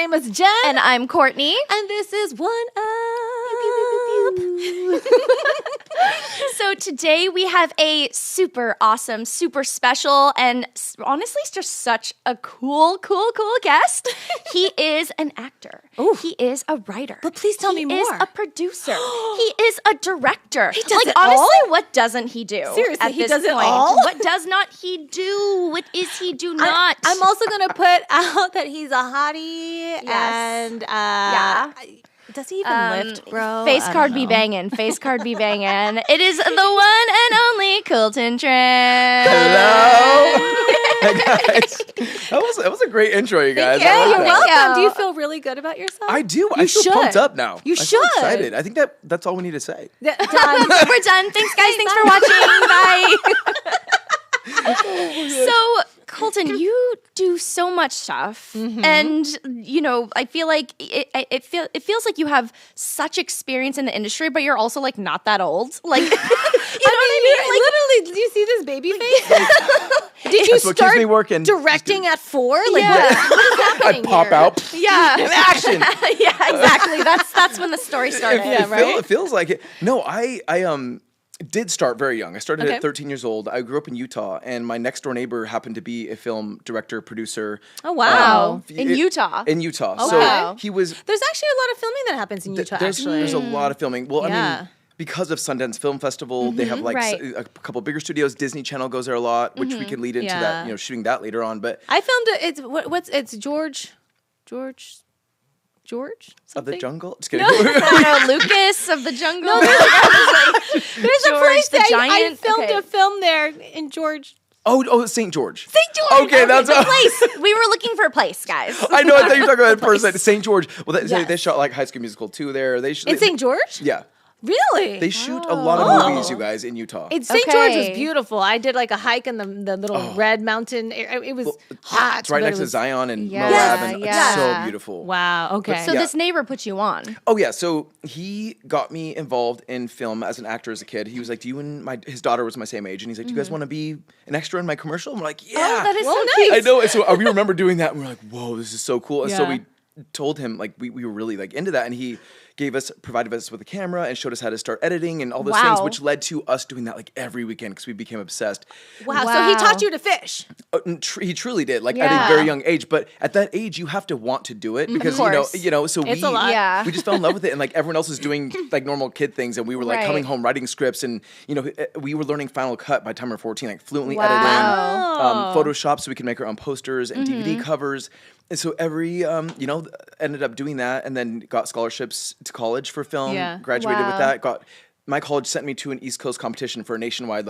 name is Jen. And I'm Courtney. And this is One Up. So today we have a super awesome, super special, and honestly just such a cool guest. He is an actor. Ooh. He is a writer. But please tell me more. He is a producer. He is a director. He does it honestly, all? what doesn't he do? Seriously, at he this does it point? all? What does not he do? What is he do not? I'm also going to put out that he's a hottie. Yes. And Yeah. does he even lift, bro? Face I don't card be know. banging. Face card be banging. It is the one and only Colton Tran. Hello. Hey guys, that was a great intro, you guys. Yeah, I like you're that. welcome. you. Do you feel really good about yourself? I do. I You feel should. pumped up now. You I feel should. excited. I think that's all we need to say. Done. We're done. Thanks, guys. Thanks for watching. Bye. So, Colton, you do so much stuff, and I feel like it feels like you have such experience in the industry, but you're also like not that old. Like, you know what I mean? Like, literally, do you see this baby face? Did you That's what keeps start me working. directing at 4? Like, Yeah. what is I happening pop here? out. yeah, Action. yeah, exactly. That's when the story started. It feels like it. No, I did start very young. I started Okay. at 13 years old. I grew up in Utah, and my next door neighbor happened to be a film director, producer. Oh, wow. In Utah. In Utah. Oh, So wow. he was. There's actually a lot of filming that happens in Utah, actually. There's a lot of filming. Well, I Yeah. mean, because of Sundance Film Festival, they have like Right. a couple bigger studios. Disney Channel goes there a lot, which we could lead into that, Yeah. shooting that later on. But I filmed it. It's George of the something? jungle, just kidding. No, Lucas of the Jungle. There's a George place the that I Giant? filmed Okay. a film there in George. Oh, St. George. St. George. Okay, that's The place. We were looking for a place, guys. I know. I thought you were talking about it first. St. George. Well, they Yes. shot like High School Musical 2 there. They In St. George? Yeah, Really? they shoot a lot of Oh. movies, you guys, in Utah. St. George was Okay. beautiful. I did like a hike in the little red mountain. It was hot. It's right but next it to was- Zion and Yeah, Moab, and it's yeah. so beautiful. Wow. Okay. So Yeah. this neighbor put you on. Oh yeah, so he got me involved in film as an actor as a kid. He was like, "Do you and his daughter was my same age," and he's like, "Do you guys want to be an extra in my commercial?" And we're like, "Yeah." Oh, that is Well, so nice. cute. I know. And so we remember doing that, and we're like, "Whoa, this is so cool!" And so Yeah. we told him like we were really like into that, and he provided us with a camera and showed us how to start editing and all those things, Wow. which led to us doing that like every weekend because we became obsessed. wow. So he Wow. taught you to fish. He truly did, like at Yeah. a very young age. But at that age, you have to want to do it because course. So It's a lot. Yeah. we just fell in love with it, and like everyone else was doing like normal kid things, and we were like Right. coming home writing scripts, and we were learning Final Cut by the time we were 14, like fluently Wow. editing, Photoshop, so we could make our own posters and DVD covers. And so ended up doing that, and then got scholarships to college for film. Yeah. Graduated Wow. with that. My college sent me to an East Coast competition for a nationwide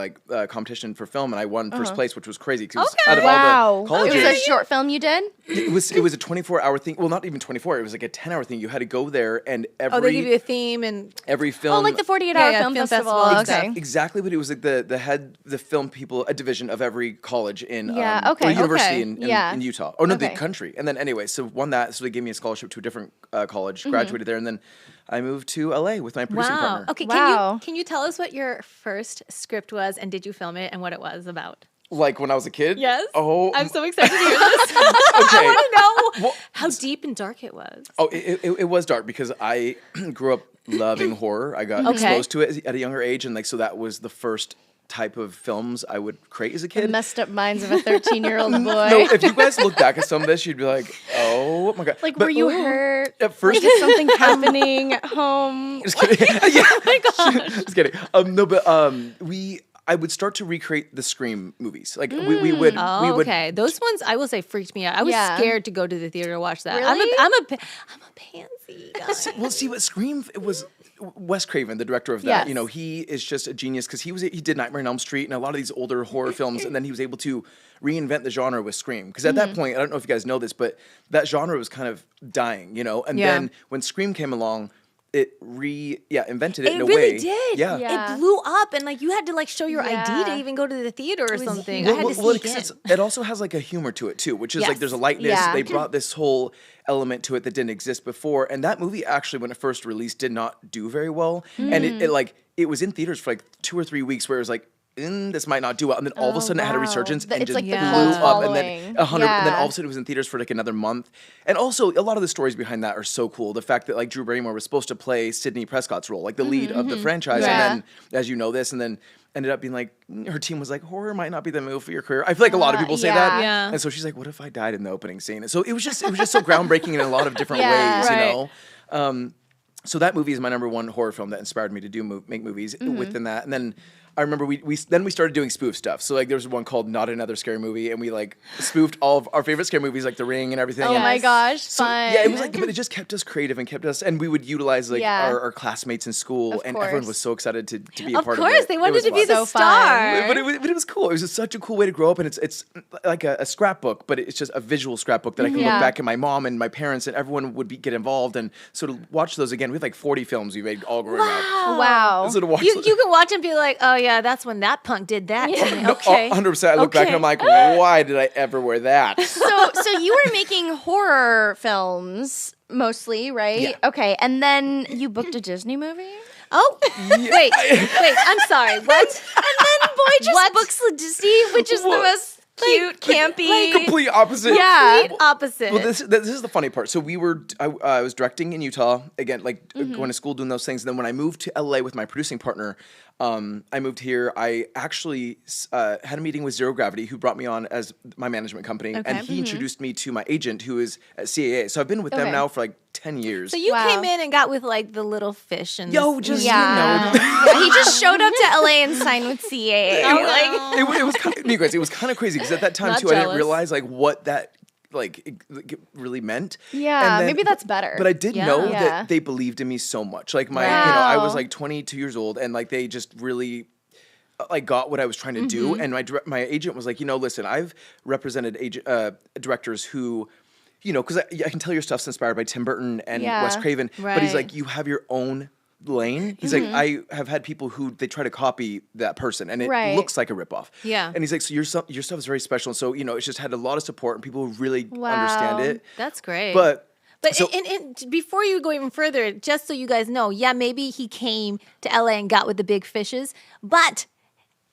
competition for film, and I won first place, which was crazy because out of all Wow. the colleges, It was a short film you did? it was a 24-hour thing. Well, not even 24. It was like a 10-hour thing. You had to go there, and Oh, they give you a theme and every film. Oh, like the 48-hour Yeah, film film festival. festival. Okay. Exactly, but it was like the film people, a division of every college in Yeah, okay, or university okay. in Yeah. Utah. Or no, Okay. the country. And then anyway, so won that. So they gave me a scholarship to a different college, Mm-hmm. graduated there, and then I moved to LA with my producing wow. partner. Okay. Wow. Can you tell us what your first script was, and did you film it, and what it was about? Like when I was a kid? Yes. Oh, I'm so excited to hear this. I okay. want to know Well, how deep and dark it was. Oh, it was dark because I grew up loving horror. I got Okay. exposed to it at a younger age, and like so that was the first type of films I would create as a The kid. messed up minds of a 13-year-old boy. No, if you guys look back at some of this, you'd be like, "Oh my god!" Like, But were you hurt? At first, Like, is something happening at home? just kidding. Yeah. Oh my god, just kidding. No, but I would start to recreate the Scream movies. Like we would. Oh, we would. okay. Those ones I will say freaked me out. I was Yeah. scared to go to the theater to watch that. Really? I'm a pansy. guys. Well, see, what Scream it was. Wes Craven, the director of that, Yes. he is just a genius because he did Nightmare on Elm Street and a lot of these older horror films, and then he was able to reinvent the genre with Scream. Because at that point, I don't know if you guys know this, but that genre was kind of dying, And Yeah. then when Scream came along, it invented it in a really way. did. Yeah. Yeah. It blew up, and like you had to like show your ID to Yeah. even go to the theater or something. huge. I had to Well, sneak in. it also has like a humor to it too, which is Yes. like there's a lightness. Yeah. They brought this whole element to it that didn't exist before, and that movie actually, when it first released, did not do very well, and it was in theaters for like 2 or 3 weeks, where it was like this might not do well. And then all of a sudden it had a resurgence and It's just like the blew cult up. And then following. 100, and then Yeah. all of a sudden it was in theaters for like another month. And also a lot of the stories behind that are so cool. The fact that like Drew Barrymore was supposed to play Sidney Prescott's role, like the lead of the franchise. Yeah. And then, as you know this, and then ended up being like, her team was like, horror might not be the move for your career. I feel like a lot of people say that. Yeah. And so she's like, what if I died in the opening scene? And so it was just so groundbreaking in a lot of different Yeah. ways, Right. you know? So that movie is my number one horror film that inspired me to make movies within that. And then I remember we started doing spoof stuff. So like there was one called Not Another Scary Movie, and we like spoofed all of our favorite scary movies like The Ring and everything. Oh my Yes. gosh, So, fun. yeah, it was like, but it just kept us creative and kept us, and we would utilize like Yeah. our classmates in school, Of and everyone course. was so excited to be a Of part of course, it. they It wanted was to be fun. the So fun. star. But it was cool. It was just such a cool way to grow up, and it's like a scrapbook, but it's just a visual scrapbook that I can Yeah. look back at my mom and my parents, and everyone would get involved, and so to watch those again. We had like 40 films we made all growing up. Wow. So to watch You can watch and be like, oh yeah, that's when that punk did that to me. Okay. 100%. I look back and I'm like, why did I ever wear that? So you were making horror films mostly, right? Yeah. Okay, and then you booked a Disney movie? Oh, wait, I'm sorry. What? And then boy just What? books the Disney, which is the What? most cute, campy. Complete opposite. Yeah. Complete opposite. Well, this is the funny part. So I was directing in Utah again, like going to school, doing those things. And then when I moved to LA with my producing partner, I moved here. I actually had a meeting with Zero Gravity, who brought me on as my management company, and he introduced me to my agent, who is at CAA. So I've been with them Okay. now for like 10 years. So you Wow. came in and got with like the little fish and Yo, just Yeah. you know. Yeah, he just showed up to LA and signed with CAA. Like, It was kind of, anyways, it was kind of crazy because at that time Not too, I didn't jealous. realize like what that it really meant. yeah, And then- maybe that's better. But I did Yeah. know Yeah. that they believed in me so much. Like I was Wow. like 22 years old, and like they just really like got what I was trying to do. And my agent was like, listen, I've represented directors who, because I can tell your stuff's inspired by Tim Burton and Yeah. Wes Craven, but he's Right. like, you have your own lane. He's like, I have had people who they try to copy that person, and it Right. looks like a ripoff. Yeah. And he's like, so your stuff is very special. And so it's just had a lot of support, and people who really Wow. understand it. That's great. But so, so- before you go even further, just so you guys know, yeah, maybe he came to LA and got with the big fishes, but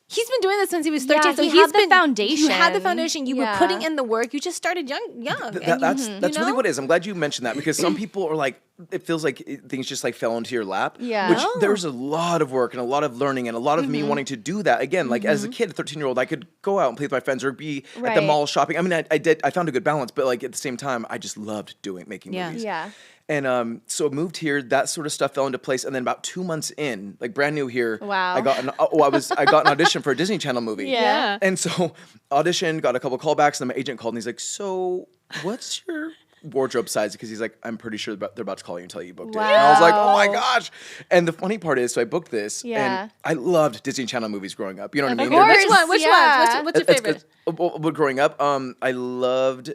he's been doing this since he was 13. Yeah, so he he's had the been foundation. You had the foundation. You were Yeah. putting in the work. You just started young. That's you really know? what it is. I'm glad you mentioned that because some people are like, it feels like things just like fell into your lap. Yeah. Which No. there's a lot of work and a lot of learning and a lot of me wanting to do that. Again, like as a kid, a 13-year-old, I could go out and play with my friends or be at the Right. mall shopping. I mean, I found a good balance, but like at the same time, I just loved making Yeah. movies. Yeah. And so I moved here. That sort of stuff fell into place. And then about 2 months in, like brand new here, Wow. I got an audition for a Disney Channel movie. Yeah. And so auditioned, got a couple callbacks, and then my agent called and he's like, so what's your wardrobe size? Because he's like, I'm pretty sure they're about to call you and tell you booked it. And I was like, oh my Wow. gosh. And the funny part is, so I booked this, Yeah. and I loved Disney Channel movies growing up. You know what I mean? course. Which one? Which Yeah. one? What's your favorite? But growing up, I loved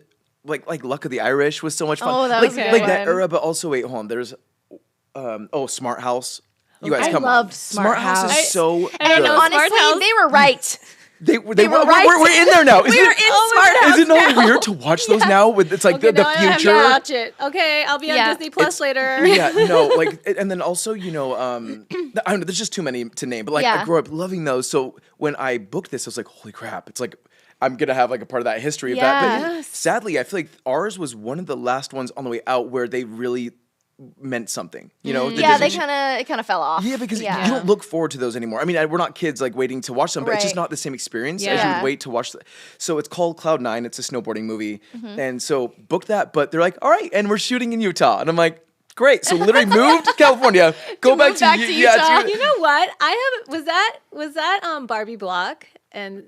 like Luck of the Irish was so much fun. Oh, that like was a good like that one. era, but also wait, hold on. There's Smart House. You guys I come loved on. Smart House House. is so I don't good. know. Honestly, Smart House. they were right. They were we're, right. we're in there now. We were in Smart House Is it not now. weird to watch those now? With it's like Okay, the now I have to future. watch it. Okay, I'll be on Yeah. Disney Plus later. Yeah, no, like, and then also, I don't know, there's just too many to name, but like, Yeah. I grew up loving those. So when I booked this, I was like, holy crap, it's like, I'm gonna have like a part of that history of that. But Yes. sadly, I feel like ours was one of the last ones on the way out where they really meant something. The Yeah, Disney it kind of fell off. Yeah, because you don't look forward to those anymore. I mean, we're not kids like waiting to watch them, but it's just Right. not the same experience as you Yeah. would wait to watch. So it's called Cloud9. It's a snowboarding movie, Mm-hmm. and so booked that. But they're like, all right, and we're shooting in Utah, and I'm like, great. So literally moved to California, go back move back to to yeah, Utah. to- You know what? I have was that Barbie Block and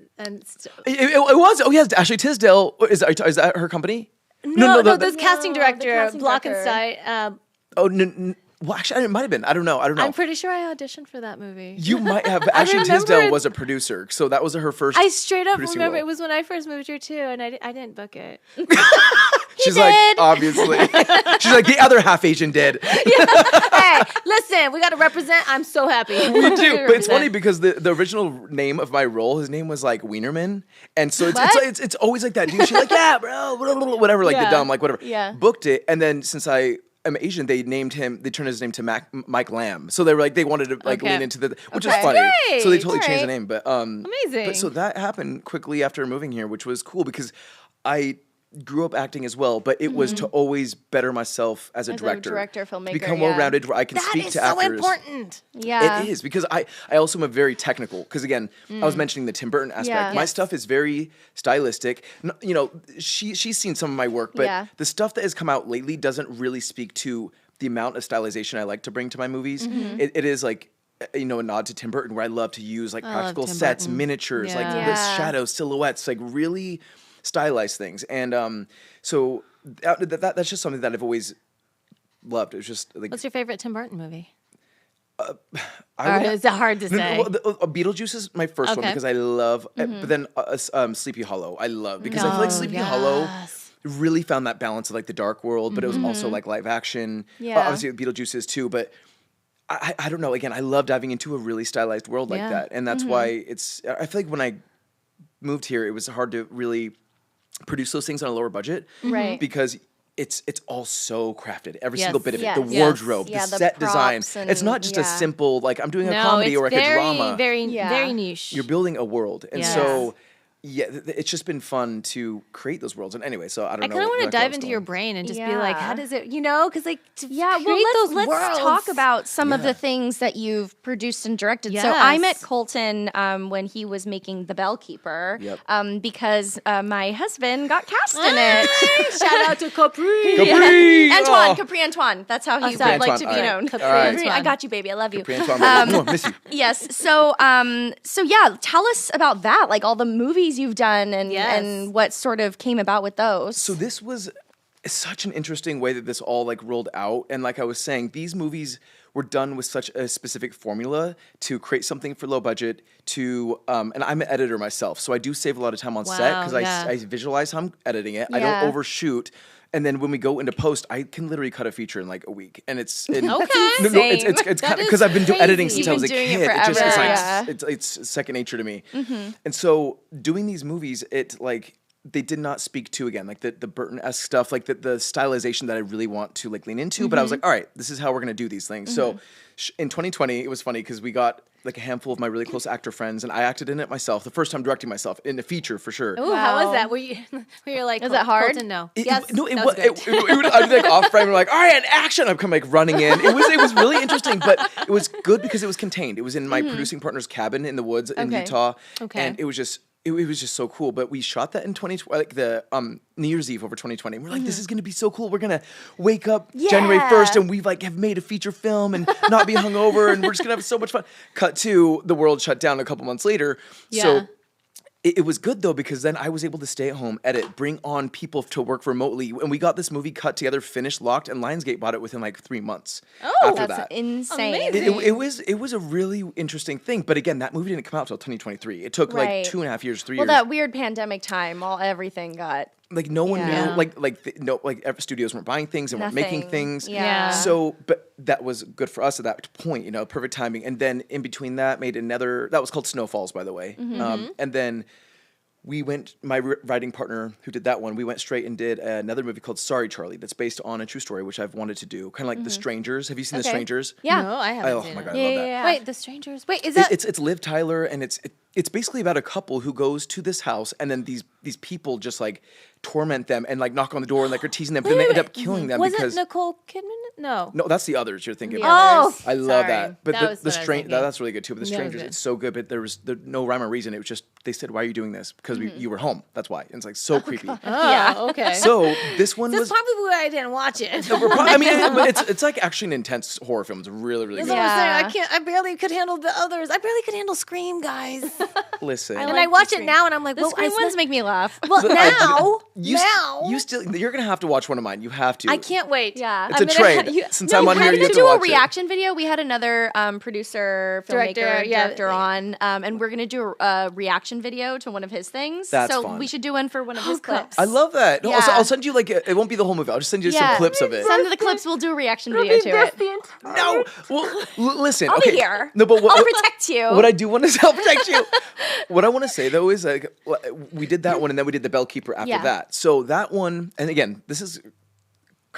it was. Oh yes, Ashley Tisdale. Is that her company? no, the- this casting the director casting Block and director. Sight. Oh no. Well, actually, it might have been. I don't know. I'm pretty sure I auditioned for that movie. You might have. But Ashley remember Tisdale it- was a producer, so that was her first. I straight up producing remember role. it was when I first moved here too, and I didn't book it. She's like, did. obviously. She's like, the other half Asian did. Hey, listen, we got to represent. I'm so happy. We do, but it's funny because the original name of my role, his name was like Wienerman, and so it's always like that dude. She's like, yeah, bro, whatever, like Yeah. the dumb, like whatever. Yeah. Booked it, and then since I Asian, they turned his name to Mike Lamb. So they were like, they wanted to like lean into which is Okay. funny. Great. So they totally All changed the right. name. But Amazing. But so that happened quickly after moving here, which was cool because I grew up acting as well, but it was to always better myself as a director, filmmaker, to become well-rounded, where I can That speak is to so actors. important. Yeah. It is because I also am a very technical. Because again, I was mentioning the Tim Burton aspect. Yeah. My Yes. stuff is very stylistic. You know, she's seen some of my work, but Yeah. the stuff that has come out lately doesn't really speak to the amount of stylization I like to bring to my movies. It is like, you know, a nod to Tim Burton, where I love to use like practical Tim sets, Burton. miniatures, like Yeah. the Yeah. shadows, silhouettes, like really stylized things. And so that's just something that I've always loved. It was just like What's your favorite Tim Burton movie? I Or would is it hard to say? well, Beetlejuice is my first one Okay. because I love, but then Sleepy Hollow I love because I feel like Oh, Sleepy Hollow yes. really found that balance of like the dark world, but it was also like live action. Yeah. Obviously Beetlejuice is too, but I don't know. Again, I love diving into a really stylized world like Yeah. that, and that's why I feel like when I moved here, it was hard to really produce those things on a lower budget, Right. Because it's all so crafted, every Yes. single bit of it, Yes. the Yes. wardrobe, Yeah, the the set design. props It's not just a yeah. simple like I'm doing a No, comedy it's or like very, a drama. very, Yeah. very niche. You're building a world, and Yes. so yeah, it's just been fun to create those worlds. And anyway, so I don't know. I kind of want to exactly where I dive was into going. your brain and just be like, Yeah. how does it, because like to Yeah, well, create those let's worlds. talk about some of Yeah. the things that you've produced and directed. So I Yes. met Colton when he was making The Bellkeeper, Yep. because my husband got cast in it. Shout out to Capri. Capri! Antoine, Oh. Capri Antoine. That's how he sorry. would like to Antoine, be all right. known. Capri All right. Antoine. I got you, baby. I love you. Capri Antoine, baby. Miss you. Yes. So yeah, tell us about that. Like all the movies you've done and Yes. what sort of came about with those. So this was such an interesting way that this all like rolled out, and like I was saying, these movies were done with such a specific formula to create something for low budget. And I'm an editor myself, so I do save a lot of time on set Wow, because yeah. I visualize how I'm editing it. I Yeah. don't overshoot. And then when we go into post, I can literally cut a feature in like a week, and it's Okay. No, it's insane. kind That of is because I've been editing crazy. since You've I was a been doing kid. it It just forever, is like yeah. it's second nature to me. And so doing these movies, it like they did not speak to again like the Burton-esque stuff, like the stylization that I really want to like lean into. But I was like, all right, this is how we're gonna do these things. So in 2020, it was funny because we got like a handful of my really close actor friends, and I acted in it myself. The first time directing myself in a feature for sure. Ooh, how was Wow. that? Were you like, Was it hard? Colton, no. No, it that was. good. It would, I'd be like off frame. We're like, all right, and action. I'd come like running in. It was really interesting, but it was good because it was contained. It was in my producing partner's cabin in the woods in Okay. Utah, Okay. and it was just. It was just so cool, but we shot that in 2020, like the New Year's Eve over 2020. We're like, this is gonna be so cool. We're gonna wake up January 1st, and we like have made a feature film and not be hungover, and we're just gonna have so much fun. Cut to the world shut down a couple months later. Yeah. So it was good though, because then I was able to stay at home, edit, bring on people to work remotely, and we got this movie cut together, finished, locked, and Lionsgate bought it within like 3 months. After That's that. insane. Amazing. It was a really interesting thing, but again, that movie didn't come out till 2023. It took Right. like 2.5 years, 3 Well, years. that weird pandemic time, everything got. Like no one Yeah. knew, every studios weren't buying things and weren't making Nothing. things. Yeah. So, but that was good for us at that point, perfect timing. And then in between that, made another. That was called Snowfalls, by the way. And then we went. My writing partner who did that one, we went straight and did another movie called Sorry Charlie, that's based on a true story, which I've wanted to do. Kind of like The Strangers. Have you seen The Okay. Strangers? Yeah. No, I haven't Oh seen my it. god, I love that. Yeah. Wait, The Strangers. Wait, is that? It's Liv Tyler, and it's basically about a couple who goes to this house, and then these people just like torment them and like knock on the door and like are teasing them, but then they end up killing them was because it Nicole Kidman? No. no, that's the others you're thinking The about. others. Oh, I love sorry. that. But That the was what I was strange thinking. that's really good too. But the That was strangers, good. it's so good. But there was no rhyme or reason. It was just they said, "Why are you doing this?" Because you were home. That's why. And it's like so creepy. Oh, okay. So this one That's was. probably why I didn't watch it. I mean, but it's like actually an intense horror film. It's really really That's good. what I'm saying. Yeah. I can't. I barely could handle the others. I barely could handle Scream, guys. Listen, And like I watch the it Scream. now, and I'm like, The well, screen ones make me laugh. well, now, you still you're gonna have to watch one of mine. You have to. I can't wait. Yeah. It's I'm a gonna trade. Since I'm on we here, had you have to to do a watch it. reaction video. We had another producer, filmmaker, director on, and we're gonna do a reaction video to one of his things. That's so fun. we should do one for one of his clips. I love that. No, Yeah. I'll send you it won't be the whole movie. I'll just send you some clips of it. Send the clips. We'll do a reaction video to it. No, well, listen. I'll okay. be here. No, but I'll protect you. What I do want to help protect you. What I want to say though is like we did that one, and then we did the Bellkeeper after Yeah. that. So that one, and again, this is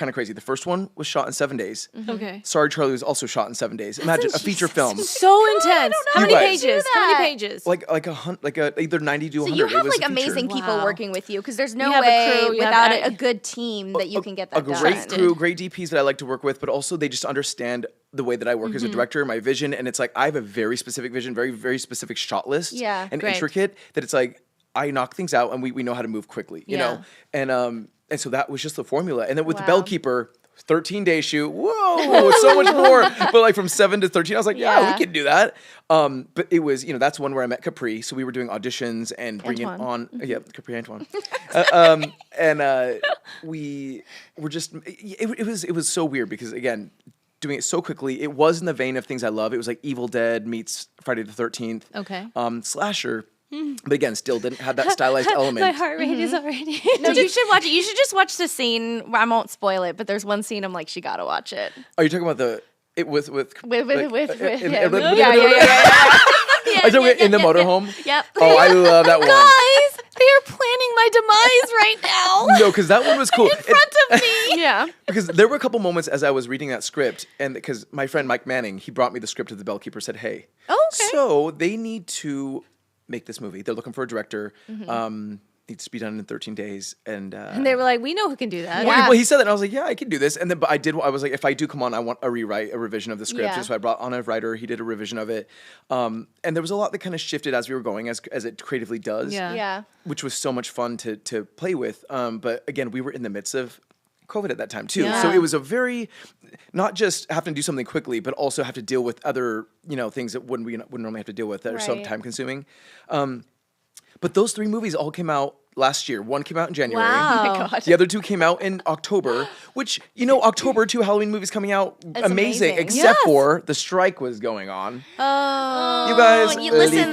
kind of crazy. The first one was shot in 7 days. Okay. Sorry, Charlie was also shot in 7 days. Imagine a feature film. So intense. How many You guys- pages? How many pages? Like either 90 to 100. You It have was like a feature. amazing people Wow. working with you because there's no You have a way crew, you have without a- a good team that you can get that a great done. crew, great DPs that I like to work with, but also they just understand the way that I work as a director, my vision, and it's like I have a very specific vision, very very specific shot list, Yeah. and Great. intricate. That it's like I knock things out, and we know how to move quickly, you know, and so that was just the formula. And then with the Wow. Bellkeeper. 13-day shoot. Whoa, so much more. But like from 7 to 13, I was like, yeah, we can do that. But it was, that's one where I met Capri. So we were doing auditions and bringing Antoine. on, Capri Antoine. We were just, it was so weird because again, doing it so quickly, it was in the vein of things I love. It was like Evil Dead meets Friday the 13th. Okay. Slasher. But again, still didn't have that stylized element. My heart rate is already. No, you should watch it. You should just watch the scene. I won't spoil it, but there's one scene I'm like, she gotta watch it. Are you talking about with With like, him. yeah. Yeah, Are you talking in the motorhome? Yep. Oh, I love that one. Guys, they are planning my demise right now. No, because that one was cool. In front of me. Yeah. Because there were a couple moments as I was reading that script, and because my friend Mike Manning, he brought me the script of the Bellkeeper, said, "Hey, so they need to make this movie. They're looking for a director. Needs to be done in 13 days." And they were like, we know who can do that. Yeah. well, he said that, and I was like, "Yeah, I can do this." And then, but I was like, if I do come on, I want a revision of the script. Yeah. And so I brought on a writer. He did a revision of it, and there was a lot that kind of shifted as we were going, as it creatively does. Yeah. Yeah. Which was so much fun to play with. But again, we were in the midst of COVID at that time too. Yeah. So it was a very, not just having to do something quickly, but also have to deal with other, things that wouldn't normally have to deal with that are so Right. time consuming. But those 3 movies all came out last year. One came out in January. Wow. God. The other 2 came out in October, which, October, 2 Halloween movies coming out, amazing, amazing. except Yes. for the strike was going on. Oh. You guys, Listen, listen.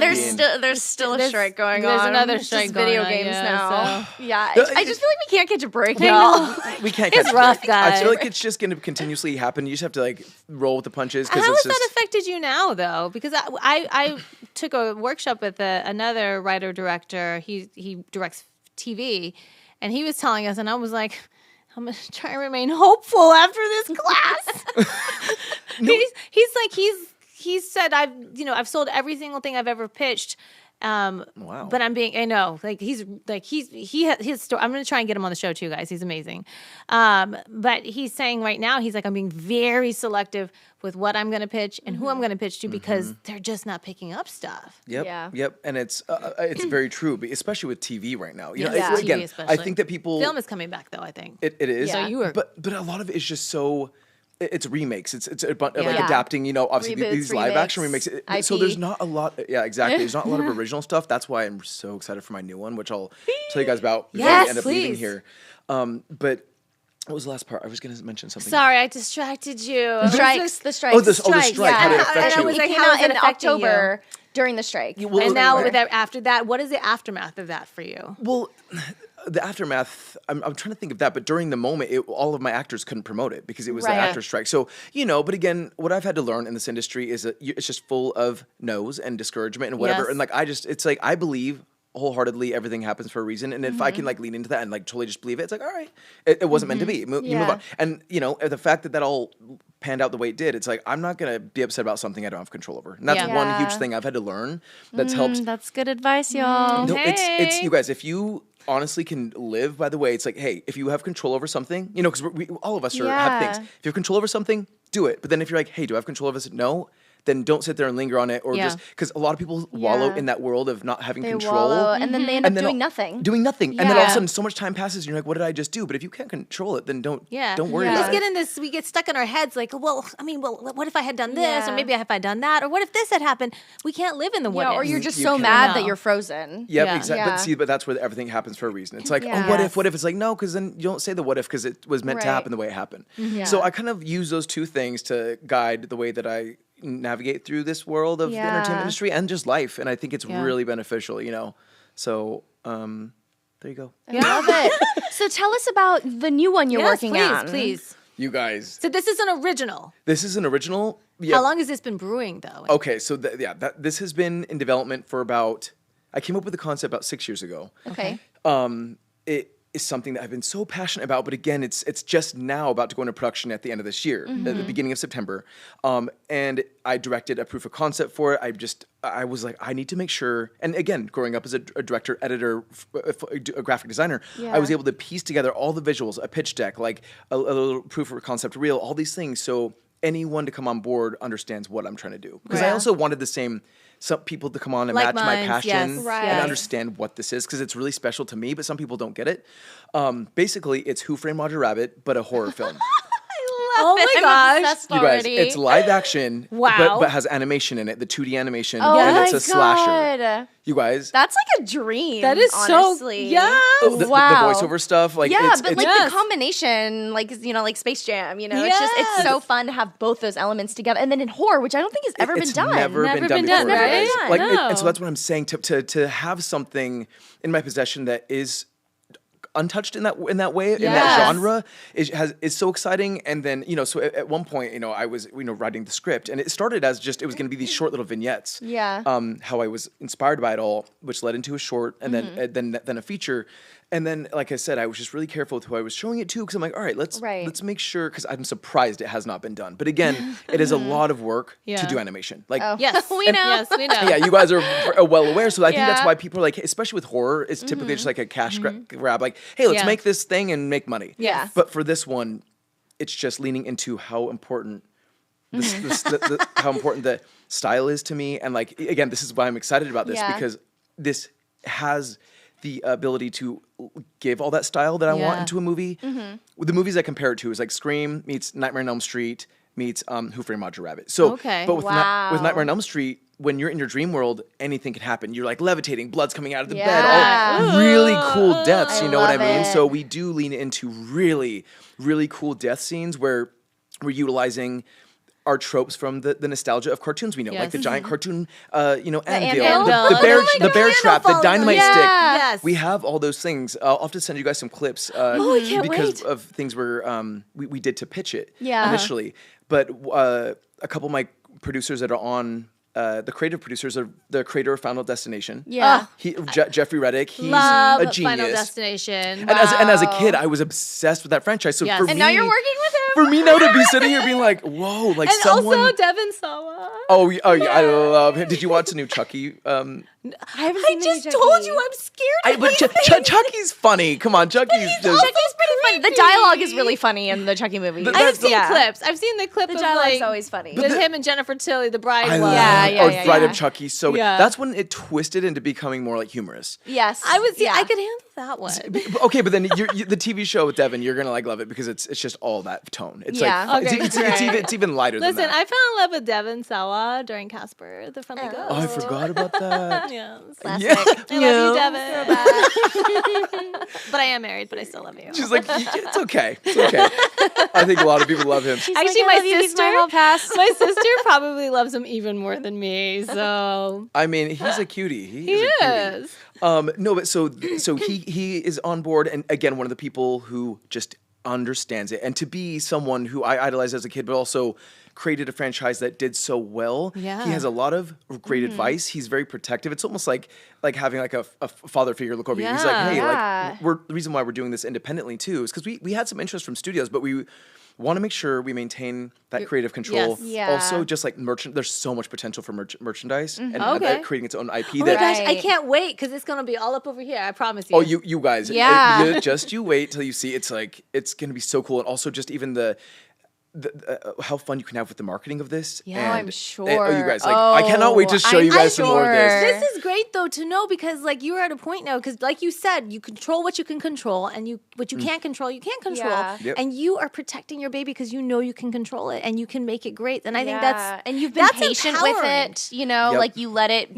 there's still a There's- strike going on. there's another It's strike just going video on, games yeah, now. Yeah. No, I just feel like we can't catch a break. No. We can't It's catch a rough, break. I guys. feel like it's just going to continuously happen. You just have to like roll with the punches. How Because has it's just, that affected you now, though? Because I took a workshop with another writer director. He directs TV, and he was telling us, and I was like, I'm gonna try and remain hopeful after this class. He said I've sold every single thing I've ever pitched. Wow. But I know, like he has his story. I'm going to try and get him on the show too, guys. He's amazing. But he's saying right now, he's like, I'm being very selective with what I'm going to pitch and who I'm going to pitch to because they're just not picking up stuff. Yep. Yeah. Yep. And it's very true, but especially with TV right now. Yeah, Again, TV I especially. think that people Film is coming back though, I think. it is. Yeah. So you were- but a lot of it is just so. It's remakes. It's like Yeah. adapting. Obviously Reboots, these live action remakes, remakes. So IP. there's not a lot. Yeah, exactly. There's not a lot of original stuff. That's why I'm so excited for my new one, which I'll tell you guys about before Yes, we end up leaving please. here. But what was the last part? I was going to mention something. Sorry, I distracted you. Strikes. The strikes. Oh, the strike. Yeah. How did it And affect I you? was It like, came how out is it in affecting October during the strike. Well, And now Remember. after that, what is the aftermath of that for you? Well, the aftermath, I'm trying to think of that, but during the moment, all of my actors couldn't promote it because it was Right. the actor strike. So, but again, what I've had to learn in this industry is that it's just full of no's and discouragement and whatever. Yes. And like, it's like, I believe wholeheartedly everything happens for a reason. And if I can like lean into that and like totally just believe it, it's like, all right, it wasn't meant to be. You move Yeah. on. And, the fact that all panned out the way it did, it's like, I'm not going to be upset about something I don't have control over. And that's Yeah. one huge thing I've had to learn that's helped. That's good advice, y'all. No, it's Hey. you guys. If you honestly can live by the way, it's like, hey, if you have control over something, because we all of us have Yeah. things. If you have control over something, do it. But then if you're like, hey, do I have control over this? No. Then don't sit there and linger on it, or Yeah. just because a lot of people wallow Yeah. in that world of not having They control. wallow, and then they end up And then doing nothing. Doing nothing, and then all of a Yeah. sudden, so much time passes, and you're like, "What did I just do?" But if you can't control it, then don't worry Yeah. about Let's it. get in this. We get stuck in our heads like, well, what if I had done this, Yeah. or maybe if I done that, or what if this had happened? We can't live in the what Yeah, or ifs. you're just You so can't. mad No. that you're frozen. Yep, Yeah. exactly. Yeah. But that's where everything happens for a reason. It's like, Yeah. oh, what Yes. if? What if? It's like, no, because then you don't say the what if because it was meant to Right. happen the way it happened. Yeah. So I kind of use those two things to guide the way that I navigate through this world of the Yeah. entertainment industry and just life. And I think it's Yeah. really beneficial, So there you go. I love it. So tell us about the new one you're Yes, working please, on. please. You guys, So this is an original. this is an original. Yeah. How long has this been brewing, though? Okay, so this has been in development for I came up with the concept about 6 years ago. Okay. is something that I've been so passionate about. But again, it's just now about to go into production at the end of this year, at the beginning of September. And I directed a proof of concept for it. I was like, I need to make sure. And again, growing up as a director, editor, a graphic designer, I was able to piece together all the visuals, a pitch deck, like a little proof of concept reel, all these things. So anyone to come on board understands what I'm trying to do. Because I also wanted some people to come on and match my passion and understand what this is, because it's really special to me, but some people don't get it. Basically, it's Who Framed Roger Rabbit, but a horror film. Oh my gosh. You guys, it's live action, but has animation in it, the 2D animation, and it's a slasher. You guys. That's like a dream. That is honestly. so, yeah. The voiceover stuff. Like, but the combination, like, like Space Jam, it's so fun to have both those elements together. And then in horror, which I don't think has ever been done. Never been done before, right? Like, and so that's what I'm saying, to have something in my possession that is untouched in that way, in that genre, is so exciting. And then, so at one point, I was, writing the script, and it started as it was going to be these short little vignettes. Yeah. How I was inspired by it all, which led into a short, and then a feature. And then, like I said, I was just really careful with who I was showing it to, because I'm like, all right, let's make sure, because I'm surprised it has not been done. But again, it is a lot of work to do animation. Like, yes, we know. Yes, we know. Yeah, you guys are well aware. So I think that's why people are like, especially with horror, it's typically just like a cash grab. Like, hey, let's make this thing and make money. Yeah. But for this one, it's just leaning into how important how important the style is to me. And like, again, this is why I'm excited about this, because this has the ability to give all that style that I want into a movie. The movies I compare it to is like Scream meets Nightmare on Elm Street meets Who Framed Roger Rabbit. So, but with Nightmare on Elm Street, when you're in your dream world, anything can happen. You're like levitating, blood's coming out of the bed, all really cool deaths. You know what I mean? So we do lean into really, really cool death scenes where we're utilizing our tropes from the nostalgia of cartoons we know, like the giant cartoon, anvil, the bear trap, the dynamite stick. Yes. We have all those things. I'll have to send you guys some clips because of things we did to pitch it initially. But a couple of my producers that are on, the creative producers are the creator of Final Destination. Yeah. Jeffrey Reddick, he's Love a genius. Final Destination. And as a kid, I was obsessed with that franchise. So for me, and now you're working with him. For me now to be sitting here being like, whoa, like and someone. Also Devin Sawa. Oh yeah, I love him. Did you watch the new Chucky? I just told you I'm scared. But Chucky's funny. Come on, Chucky's pretty funny. The dialogue is really funny in the Chucky movie. I've seen clips. I've seen the clip. The of dialogue's always funny. With him and Jennifer Tilly, the bride. Bride of Chucky. So that's when it twisted into becoming more like humorous. Yes, I could handle that one. Okay, but then the TV show with Devin, you're gonna love it because it's just all that tone. It's it's even lighter than that. Listen, I fell in love with Devin Sawa during Casper, the Friendly Ghost. Oh, I forgot about that. Yes. Classic. I love you, Devin. But I am married, but I still love you. She's like, it's okay. It's okay. I think a lot of people love him. Actually, my sister probably loves him even more than me. So I mean, he's a cutie. He is. No, but so he is on board, and again, one of the people who just understands it, and to be someone who I idolized as a kid, but also created a franchise that did so well. Yeah. He has a lot of great advice. He's very protective. It's almost like having like a father figure look over you. He's like, hey, the reason why we're doing this independently too is because we had some interest from studios, but we want to make sure we maintain that creative control. Yes. Yeah. Also, just like there's so much potential for merchandise and creating its own IP. Oh my gosh, I can't wait because it's gonna be all up over here. I promise you. Oh, you guys, Yeah. you wait till you see. It's like it's gonna be so cool, and also just even the how fun you can have with the marketing of this. Yeah, and, I'm sure. You guys, I cannot wait to show you guys some more of this. This is great though to know because like you are at a point now because like you said, you control what you can control and what you can't control, you can't control. Yeah. Yep. And you are protecting your baby because you know you can control it and you can make it great. And I think and you've been patient empowering. with it, like you let it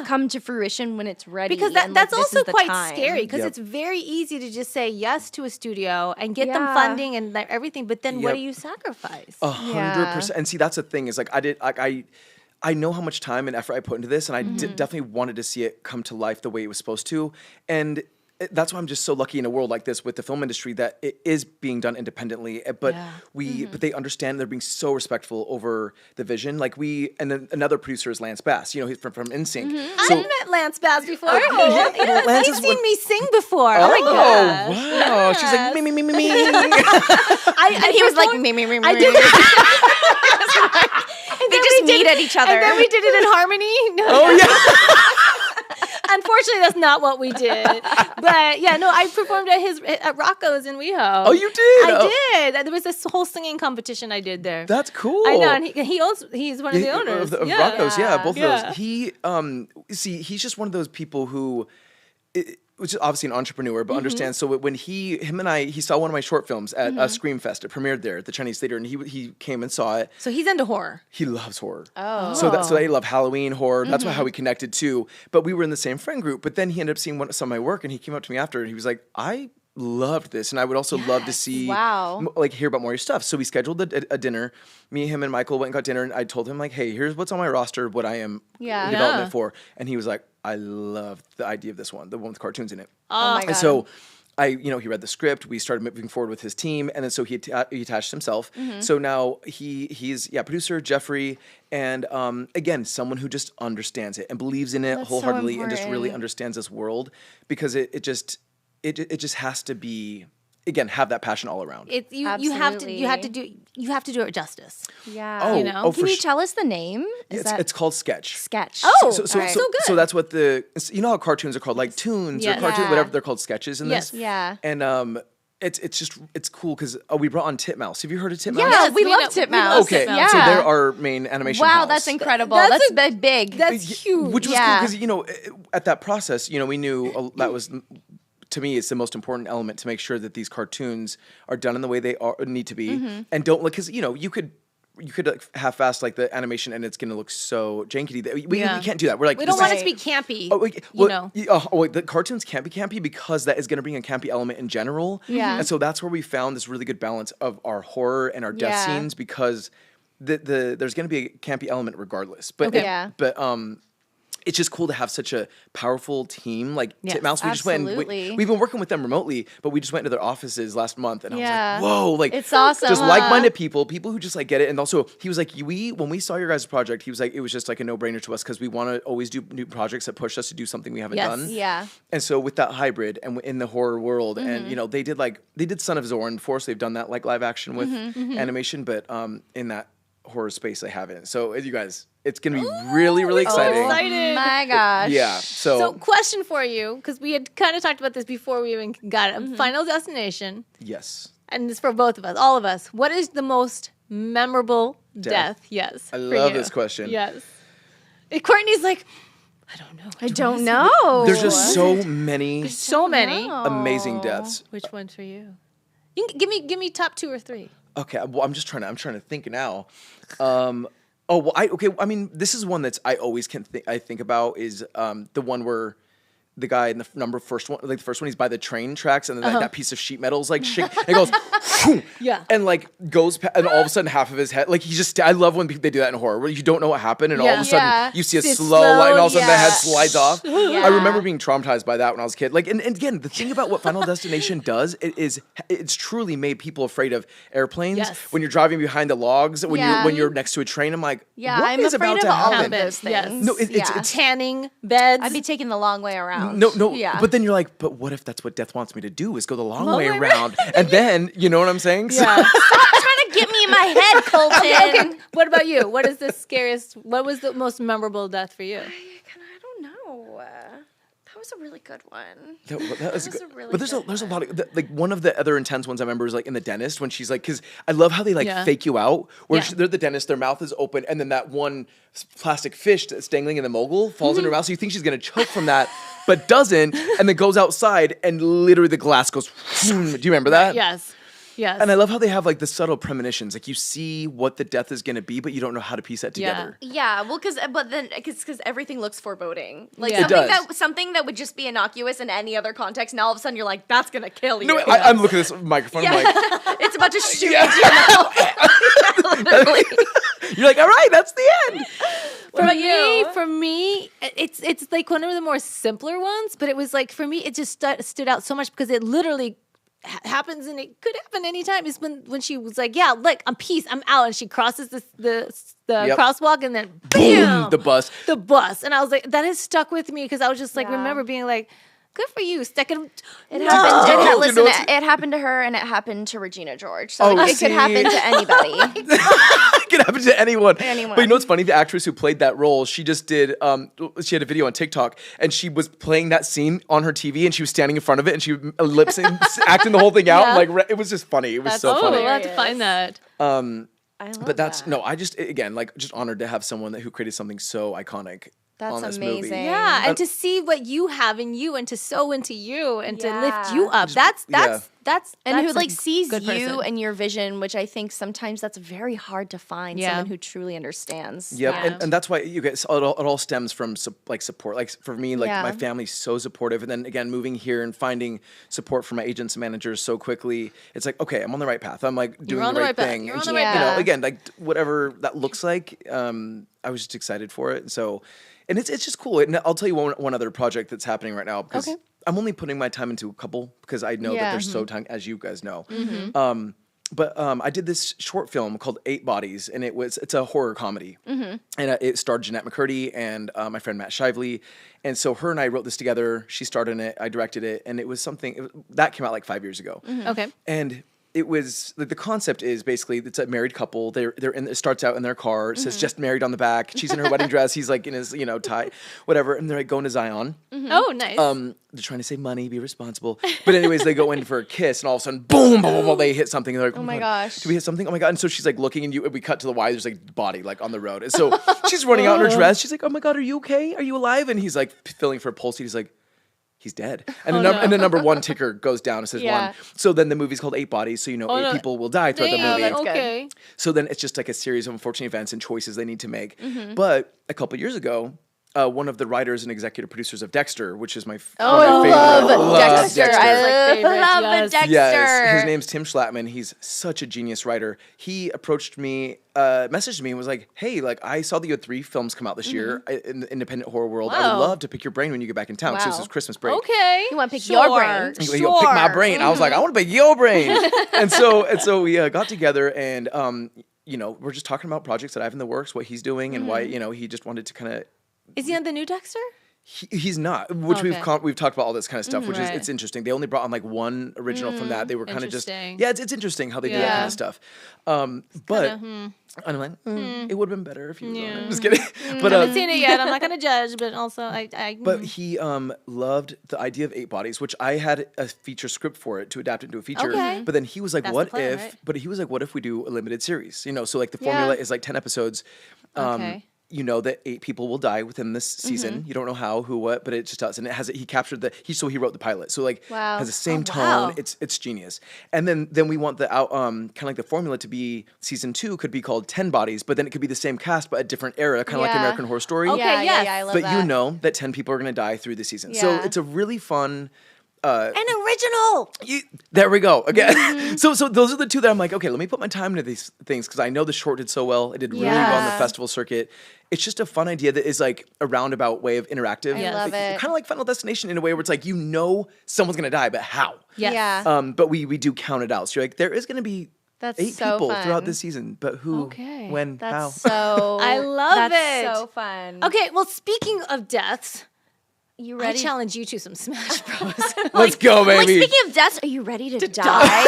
come to fruition when it's ready. Because and, that's this also is the quite time. scary because it's very easy to just say yes to a studio and get them funding and everything, but then what do you sacrifice? 100%. And see, that's the thing is like I know how much time and effort I put into this, and I definitely wanted to see it come to life the way it was supposed to. And that's why I'm just so lucky in a world like this with the film industry that it is being done independently, but but they understand, they're being so respectful over the vision. Like and then another producer is Lance Bass, he's from NSYNC. I met Lance Bass before. Lance He's is seen me sing before. Oh my gosh. Wow. She's like, me. And he was like, me. I did They just needed each other. And then we did it in harmony. Oh, yeah. Unfortunately, that's not what we did. But yeah, no, I performed at Rocco's in WeHo. Oh, you did? I did. There was this whole singing competition I did there. That's cool. I know, and he's one of the owners of Rocco's. Both of those. He he's just one of those people who, which is obviously an entrepreneur, but understands. So when he saw one of my short films at Scream Fest. It premiered there at the Chinese Theater, and he came and saw it. So he's into horror. He loves horror. Oh. So they love Halloween horror. That's how we connected too. But we were in the same friend group. But then he ended up seeing some of my work, and he came up to me after, and he was like, I loved this, and I would also love to see, hear about more of your stuff. So we scheduled a dinner. Me, him, and Michael went and got dinner, and I told him, like, hey, here's what's on my roster, what I am development for. And he was like, I love the idea of this one, the one with cartoons in it. Oh my God. And so he read the script. We started moving forward with his team, and then so he attached himself. So now he's producer Jeffrey, and again, someone who just understands it and believes in it wholeheartedly, and just really understands this world, because it just has to be, again, have that passion all around. You have to do it justice. Yeah. Can you tell us the name? It's called Sketch. Sketch. Oh, so good. So that's what how cartoons are called, like tunes or cartoons, whatever they're called, sketches in this. Yeah. And it's cool because we brought on Titmouse. Have you heard of Titmouse? Yeah, Yes, we we love know- Titmouse. Okay, Yeah. so they're our main animation Wow, house. that's incredible. That's That's big. That's huge. Which was cool because, at that process, we knew that was, to me, it's the most important element to make sure that these cartoons are done in the way they need to be, and don't look, because you could like half-ass like the animation, and it's going to look so janky that we can't do that. We're like, we don't want it to be campy. The cartoons can't be campy because that is going to bring a campy element in general. Yeah. And so that's where we found this really good balance of our horror and our death scenes, because there's going to be a campy element regardless. But it's just cool to have such a powerful team like Titmouse. We just went and we've been working with them remotely, but we just went to their offices last month, and I was like, whoa, like, it's awesome. Just like-minded people who just like get it. And also he was like, when we saw your guys' project, he was like, it was just like a no-brainer to us, because we want to always do new projects that push us to do something we haven't done. Yeah. And so with that hybrid and in the horror world, and they did Son of Zorn before, so they've done that like live action with animation, but in that horror space they haven't. So you guys, it's gonna be really, really exciting. Excited. My gosh. Yeah. So question for you, because we had kind of talked about this before we even got it. Final Destination. Yes. And this is for both of us, all of us. What is the most memorable death? Yes. I love this question. Yes. And Courtney's like, I don't know. I don't know. There's just so many amazing deaths. Which one's for you? You can give me top 2 or 3. Okay, well, I'm trying to think now. I mean, this is one that's I always think about is the one where the guy in the first one, he's by the train tracks, and then that piece of sheet metal is like shake, and it goes, and like goes, and all of a sudden half of his head, like I love when they do that in horror, where you don't know what happened, and all of a sudden you see a slow light, and all of a sudden the head slides off. I remember being traumatized by that when I was a kid. Like, and again, the thing about what Final Destination does, it's truly made people afraid of airplanes. Yes. When you're driving behind the logs, when you're next to a train, I'm like, what I'm is afraid about of to all happen? of those things. Yes. No, it's tanning beds. I'd be taking the long way around. No. Yeah. But then you're like, but what if that's what death wants me to do? Is go the long way around, and then you know what I'm saying? Yeah. Stop trying to get me in my head, Colton. Okay. What about you? What is the scariest? What was the most memorable death for you? I don't know. That was a really good one. That was good. a really But good there's a lot of like one of the other intense ones I remember is like in the dentist when she's like, because I love how they like fake you out where they're the dentist, their mouth is open, and then that one plastic fish that's dangling in the mogul falls in her mouth, so you think she's gonna choke from that, but doesn't, and then goes outside and literally the glass goes. Do you remember that? Yes. Yes. And I love how they have like the subtle premonitions, like you see what the death is gonna be, but you don't know how to piece that together. Yeah, well, because everything looks foreboding. Like Yeah. something that would just be innocuous in any other context. Now all of a sudden you're like, that's gonna kill you. No, I'm looking at this microphone. I'm like, it's about to shoot into your mouth. Literally. you're like, all right, that's the end. For me, it's like one of the more simpler ones, but it was like for me, it just stood out so much because it literally happens and it could happen anytime. Is when she was like, "Yeah, look, I'm peace, I'm out," and she crosses the crosswalk and then bam, the bus, and I was like, that has stuck with me because I was just like remember being like. Good for you, sticking. It happened. Listen, it happened to her, and it happened to Regina George. So it could happen to anybody. It could happen to anyone. Anyone. But you know what's funny? The actress who played that role, she just did. She had a video on TikTok, and she was playing that scene on her TV, and she was standing in front of it, and she was lip sync, acting the whole thing out. Yeah. Like it was just funny. It was so funny. We'll have to find that. I love But that's that. no. I just again like just honored to have someone who created something so iconic. That's on this amazing. movie. Yeah, and to see what you have in you, and to sow into you, and to lift you up. That's And who a like sees good you person. and your vision, which I think sometimes that's very hard to find. Yeah. Someone who truly understands. Yep, Yeah. and that's why you guys. It all stems from like support. Like for me, like Yeah. my family's so supportive, and then again moving here and finding support from my agents and managers so quickly. It's like okay, I'm on the right path. I'm like doing on the the right right path. thing. You're And on the so, right You know, path. again, like whatever that looks like. I was just excited for it, so and it's just cool. And I'll tell you one other project that's happening right now because I'm only putting my time into a couple because I know that Yeah. they're so as you guys know. But I did this short film called 8 Bodies, and it's a horror comedy, and it starred Jeanette McCurdy and my friend Matt Shively, and so her and I wrote this together. She starred in it, I directed it, and it was something that came out like 5 years ago. Okay. And it was the concept is basically it's a married couple. They're in. It starts out in their car. It says just married on the back. She's in her wedding dress. He's like in his tie, whatever. And they're like going to Zion. Oh, nice. They're trying to save money, be responsible. But anyways, they go in for a kiss, and all of a sudden, boom, boom, boom, boom, they hit something. And they're like, Oh my God, gosh. do we hit something? Oh my God! And so she's like looking, and we cut to the Y. There's like body like on the road, and so she's running out in her dress. She's like, oh my God, are you okay? Are you alive? And he's like feeling for a pulse. He's like. He's dead. And the number one ticker goes down. It says Yeah. 1. So then the movie's called 8 Bodies. So, 8 people will die throughout the movie. that's good. Okay. So then it's just like a series of unfortunate events and choices they need to make. But a couple years ago, one of the writers and executive producers of Dexter, which is my I favorite. love Dexter. Like I favorites, love yes. Dexter. Yes, his name's Tim Schlatman. He's such a genius writer. He approached me, messaged me, and was like, "Hey, like I saw that you had 3 films come out this year in the independent horror world. I Wow. would love to pick your brain when you get back in town. Because this Wow. is Christmas break. Okay. You want to pick your brain? He goes, pick my brain. I was like, I want to pick your brain. and so we got together and we're just talking about projects that I have in the works, what he's doing, and why he just wanted to kind of. Is he on the new Dexter? He's not, which Okay. we've talked about all this kind of stuff, which Right. is it's interesting. They only brought on like one original from that. They were kind of just Interesting. it's interesting how they do that Yeah. kind of stuff. But I'm like, it would have been better if you was on it. Just kidding. But I haven't seen it yet. I'm not gonna judge, but also I But he loved the idea of 8 Bodies, which I had a feature script for it to adapt into a feature. Okay. But then he was like, That's "What the plan, if?" right? But he was like, "What if we do a limited series?" So like the formula is like 10 episodes. Okay. You know that 8 people will die within this season. You don't know how, who, what, but it just does, and it has. He captured he wrote the pilot, so like Wow. has the same tone. wow. It's genius. And then we want the kind of like the formula to be season 2 could be called 10 Bodies, but then it could be the same cast but a different era, kind of like Yeah. American Horror Story. Okay, Yeah, yes. yeah, I love But that. you know that 10 people are going to die through the season. So Yeah. it's a really fun. an original. There we go again. So those are the 2 that I'm like, okay, let me put my time into these things because I know the short did so well. It did really well on the Yeah. festival circuit. It's just a fun idea that is like a roundabout way of interactive. I love it. Kind of like Final Destination in a way where it's like someone's going to die, but how? Yes. Yeah. But we do count it out. So you're like, there is going to be That's 8 so people fun. throughout this season, but who, Okay. when, how? That's so. I love that's it. so fun. Okay, well, speaking of deaths, You I ready? challenge you to some Smash Bros. Let's go, Like baby. speaking of deaths, are you ready to die?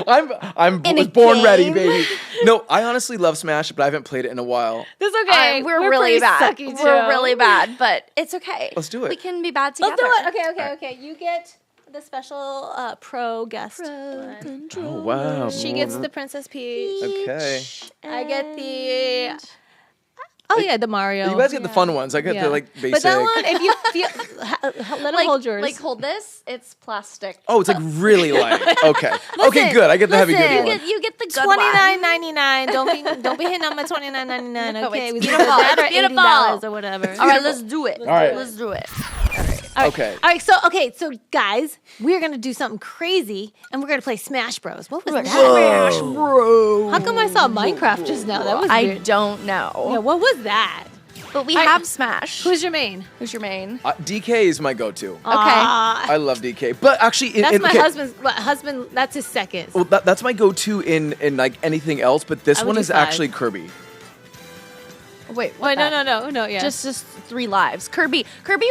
I'm In a was born ready, game? baby. No, I honestly love Smash, but I haven't played it in a while. That's okay. We're really pretty bad. sucky, We're too. really bad, but it's okay. Let's do it. We can be bad together. Let's do it. Okay. You get the special pro guest. one. Oh wow. She gets the Princess Peach. Okay. I get the. Oh yeah, the Mario. You guys get the fun ones. I get Yeah. the like basic. But that one, if you feel, let him hold yours. Like hold this. It's plastic. Oh, it's like really light. Okay. Okay, good. I get the heavy duty listen. one. You get the good one. $29.99. Don't be hitting on my $29.99. No, Okay, it's we beautiful. do that or It's beautiful. $80 or whatever. All right, let's do it. All right. Let's do it. Okay. All right, so guys, we're gonna do something crazy, and we're gonna play Smash Bros. What was that? Smash Bro. How come I saw Minecraft just now? That was I weird. don't know. Yeah, what was that? but we have Smash. Who's your main? Who's your main? DK is my go-to. Aw. I love DK, but actually, That's my husband's. That's his second. Well, that's my go-to in like anything else, but this I would one do is 5. actually Kirby. Wait, Wait, no. Yeah. Just 3 lives. Kirby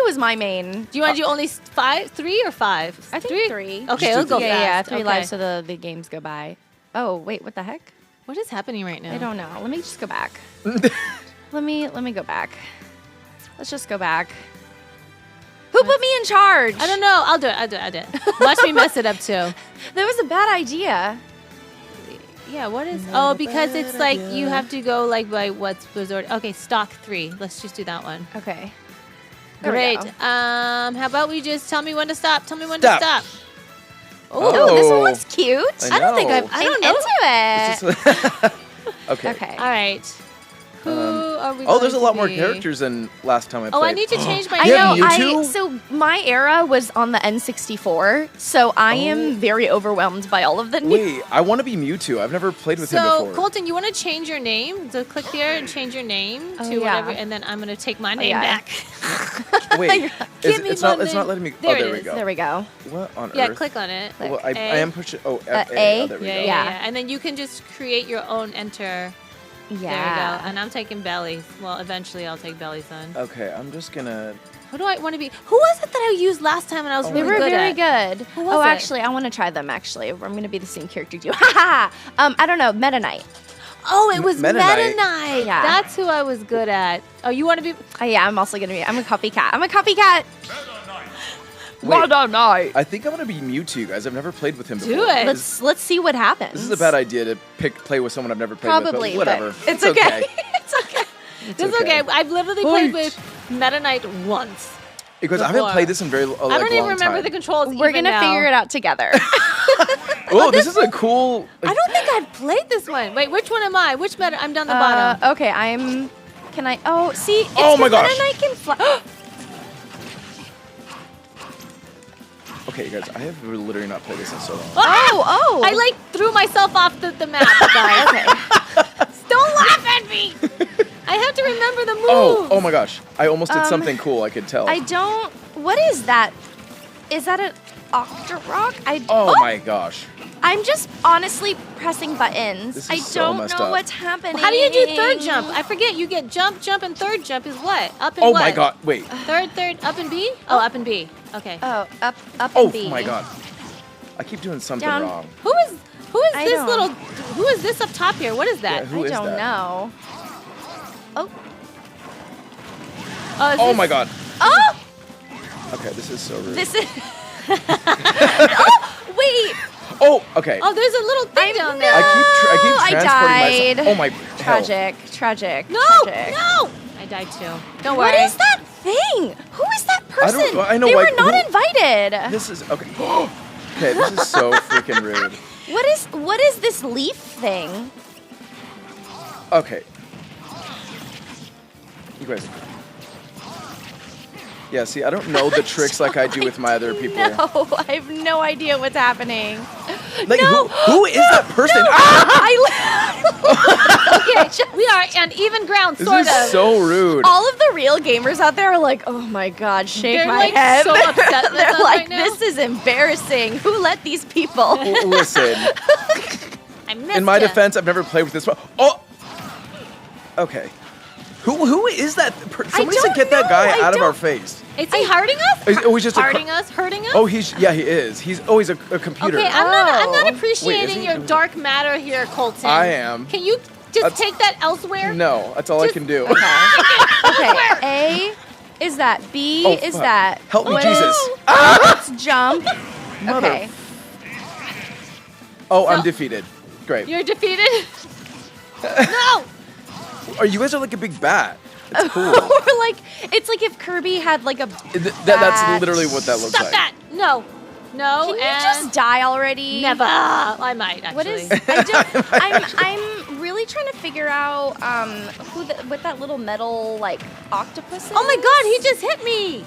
was my main. Do you want to do only 3 or 5? I think 3. Okay, Just it'll do go 3. fast. Yeah, 3 Okay. lives so the games go by. Oh, wait, what the heck? What is happening right now? I don't know. Let me just go back. let me go back. Let's just go back. Who put me in charge? I don't know. I'll do it. Watch me mess it up too. That was a bad idea. Yeah, what is... Oh, because it's like you have to go like by what's already... Okay, stock 3. Let's just do that one. Okay. There we Great. go. How about we just tell me when to stop? Tell me when Stop. to stop. Oh, this one looks cute. I don't think know. I don't know. Into it. Okay. Okay. All right. Who are we Oh, there's a going lot to more be? characters than last time I played. Oh, I need to change my I Yeah, know. Mewtwo? So my era was on the N64, so I am very overwhelmed by all of the new. Wait, I want to be Mewtwo. I've never played with him So, before. Colton, you want to change your name? So click here and change your name Oh, to yeah. whatever, and then I'm going to take my name yeah. back. Wait, Give me it's my not name. letting me. There oh, it there we is. go. There we go. What on Yeah, earth? click on it. Well, I A. am pushing. Oh, A. Oh, there we Yeah, go. yeah. And then you can just create your own enter. There you Yeah. go. And I'm taking Belly. Well, eventually I'll take Belly's son. Okay, I'm just gonna. Who do I want to be? Who was it that I used last time and I was Oh They really were good very at? good. Who was Oh, it? actually, I want to try them. Actually, I'm going to be the same character you. Ha ha. I don't know. Meta Knight. Oh, it was Meta Meta Knight. Knight. Yeah. That's who I was good at. Oh, you want to be? Yeah, I'm also going to be. I'm a copycat. I'm a copycat. Wait, Knight. I think I'm gonna be Mewtwo, guys. I've never played with him before. Do it. Let's see what happens. This is a bad idea to play with someone I've never played Probably, with, but whatever. but it's okay. It's okay. It's This is okay. okay. I've literally played with Meta Knight once. Because I haven't before. played this in very like, I don't even long remember time. the controls. We're even gonna now. figure it out together. Oh, this is a cool. I don't think I've played this one. Wait, which one am I? Which Meta? I'm down the bottom. Okay, I'm. Can I? Oh, see. It's Oh my 'cause Meta gosh. Knight can fly. Okay, you guys, I have literally not played this in so long. Oh. I like threw myself off the map, guys. Okay. Don't laugh at me. I have to remember the moves. Oh my gosh! I almost did something cool. I could tell. I don't. What is that? Is that an Octorok? Oh my gosh! I'm just honestly pressing buttons. This is I so don't messed know up. what's happening. How do you do third jump? I forget. You get jump, and third jump is what? Up and Oh what? my god! Wait! Third, up and B? Oh, up and B. Okay. Oh, up Oh and B. my god! I keep doing something Down. wrong. Who is I this don't- little? Who is this up top here? What is that? Yeah, who I is don't that? know. Oh. Oh, is Oh this- my god! Oh! Okay, this is so rude. This is. Oh, wait. Oh, okay. Oh, there's a little thing down there. I keep I transporting died. myself. Oh my hell. Tragic. No, tragic. no. I died too. Don't worry. What is that thing? Who is that person? I know, They like, were not who- invited. This is okay. Okay, this is so freaking rude. What is this leaf thing? Okay. You guys. Yeah, see, I don't know the tricks like I do with my other people. No, I have no idea what's happening. Like, No, who is that person? Ah! Okay, we are on even ground, This sort is of. so rude. All of the real gamers out there are like, oh my god, shake They're, my like, head. so upset with They're us like, right now. this is embarrassing. Who let these people? Listen, I missed in my ya. defense, I've never played with this one. Oh! Okay. Who is that? Somebody don't said get that know, guy I out of our don't- face. Is he hurting us? He's just a Hurting us? Hurting us? Oh, he is. He's always a computer. Okay, I'm not Wait, appreciating is he- your dark matter here, Colton. I am. Can you just That's- take that elsewhere? No, that's all I Just- can do. Okay, A is that. B Oh, is fuck. that. Help me, What Jesus. is- Let's jump. Mother- Okay. Oh, I'm So- defeated. Great. You're defeated? No! Oh, you guys are like a big bat. It's cool. Or like, it's like if Kirby had like a. That's bat. literally what that looks Stop like. that! No. No, Can you and just die already? never. I might, actually. What is? I don't. I'm really trying to figure out what that little metal like octopus is. Oh my god, he just hit me!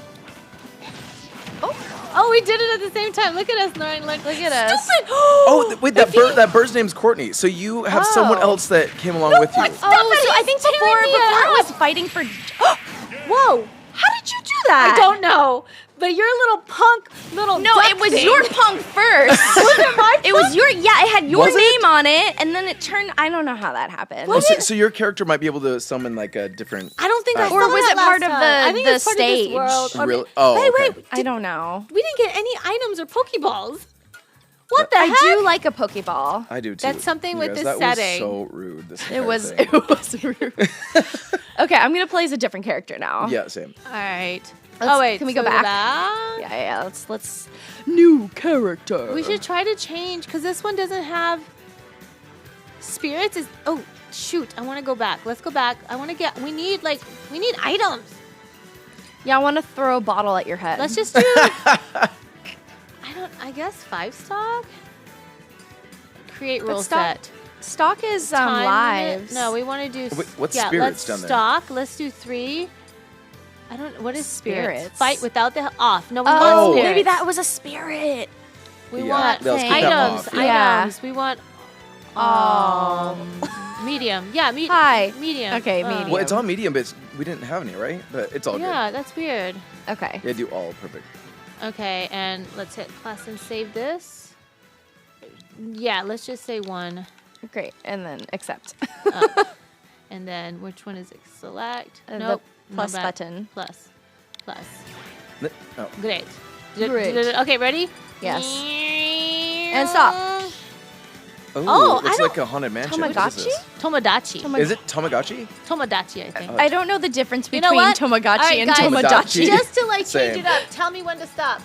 Oh, Oh, we did it at the same time. Look at us, Lauren. Look at us. Stupid! Oh, wait, If he- that bird's name's Courtney. So you have someone Oh. else that came along with you. what? oh, so I he's think tearing before me it up. was fighting for. Whoa! How did you do that? I don't know. But you're a little punk, little No, duck it was thing. your punk first. Was it my It was your, yeah, it had your Was it? name on it, and then it turned, I don't know how that happened. Oh, so your character might be able to summon like a different. I don't think I Or saw was that it part last of time. I think the it's part of this stage? world. Or Really? Oh, Hey, okay. wait. I don't know. We didn't get any items or Pokeballs. What the I heck? do like a Pokeball. I do too. That's something You with guys, this that setting. was so rude. This It was thing. rude. Okay, I'm gonna play as a different character now. Yeah, same. All right. Let's- Oh wait, can we so go back? Yeah. Let's new character. We should try to change because this one doesn't have spirits. Is shoot! I want to go back. Let's go back. I want to get. We need items. Yeah, I want to throw a bottle at your head. Let's just do. I guess 5-stock. Create But rule stock- set. Stock is Time limit. lives. No, we want to do. Wait, what's yeah, spirits let's down there? stock. Let's do 3. I don't. What is spirits? Spirits. Fight without the off. No, we Oh, want spirits. maybe that was a spirit. We Yeah, want let's keep that items. off, yeah. Items. We want medium. Yeah, Hi. medium. Okay, medium. Well, it's on medium, but we didn't have any, right? But it's all Yeah, that's weird. Okay. good. Yeah, do all perfect. Okay, and let's hit class and save this. Yeah, let's just say 1. Great. And then accept. And then which one is it? Select. The Nope. plus no, button. Plus. Oh. Great. Great. Okay, ready? Yes. And stop. Oh, I it's don't- like a haunted mansion. What is Tamagotchi? this? Tomodachi. Is it Tamagotchi? Tomodachi, I think. I don't know the difference You between know what? Tamagotchi All right, and guys. Tomodachi. Just to like Same. change it up, tell me when to stop.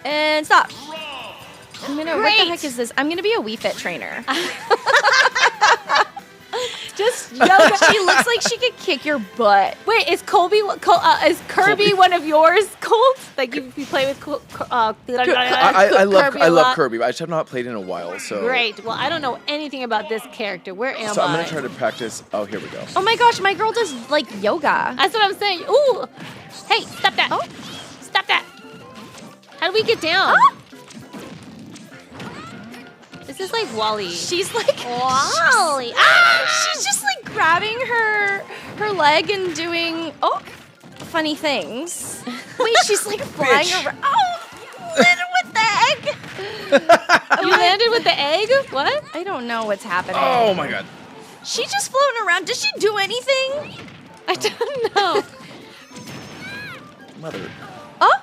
And stop. I'm gonna. What Great. the heck is this? I'm gonna be a Wii Fit trainer. Just yoga. She looks like she could kick your butt. Wait, is is Kirby one of yours, Colt? Like you play with I love Kirby I a love lot? Kirby, but I just have not played in a while. So Great. Well, I don't know anything about this character. Where am So I'm I? gonna try to practice. Oh, here we go. Oh my gosh, my girl does like yoga. That's what I'm saying. Ooh. Hey, stop that. Oh. Stop that. How do we get down? Ah. This is like Wally. She's like Wally. She's just like grabbing her leg and doing funny things. Wait, she's like flying Bitch. around. Oh, you landed with the egg. You landed with the egg? What? I don't know what's happening. Oh my god. She's just floating around. Does she do anything? I don't know. Mother. Oh,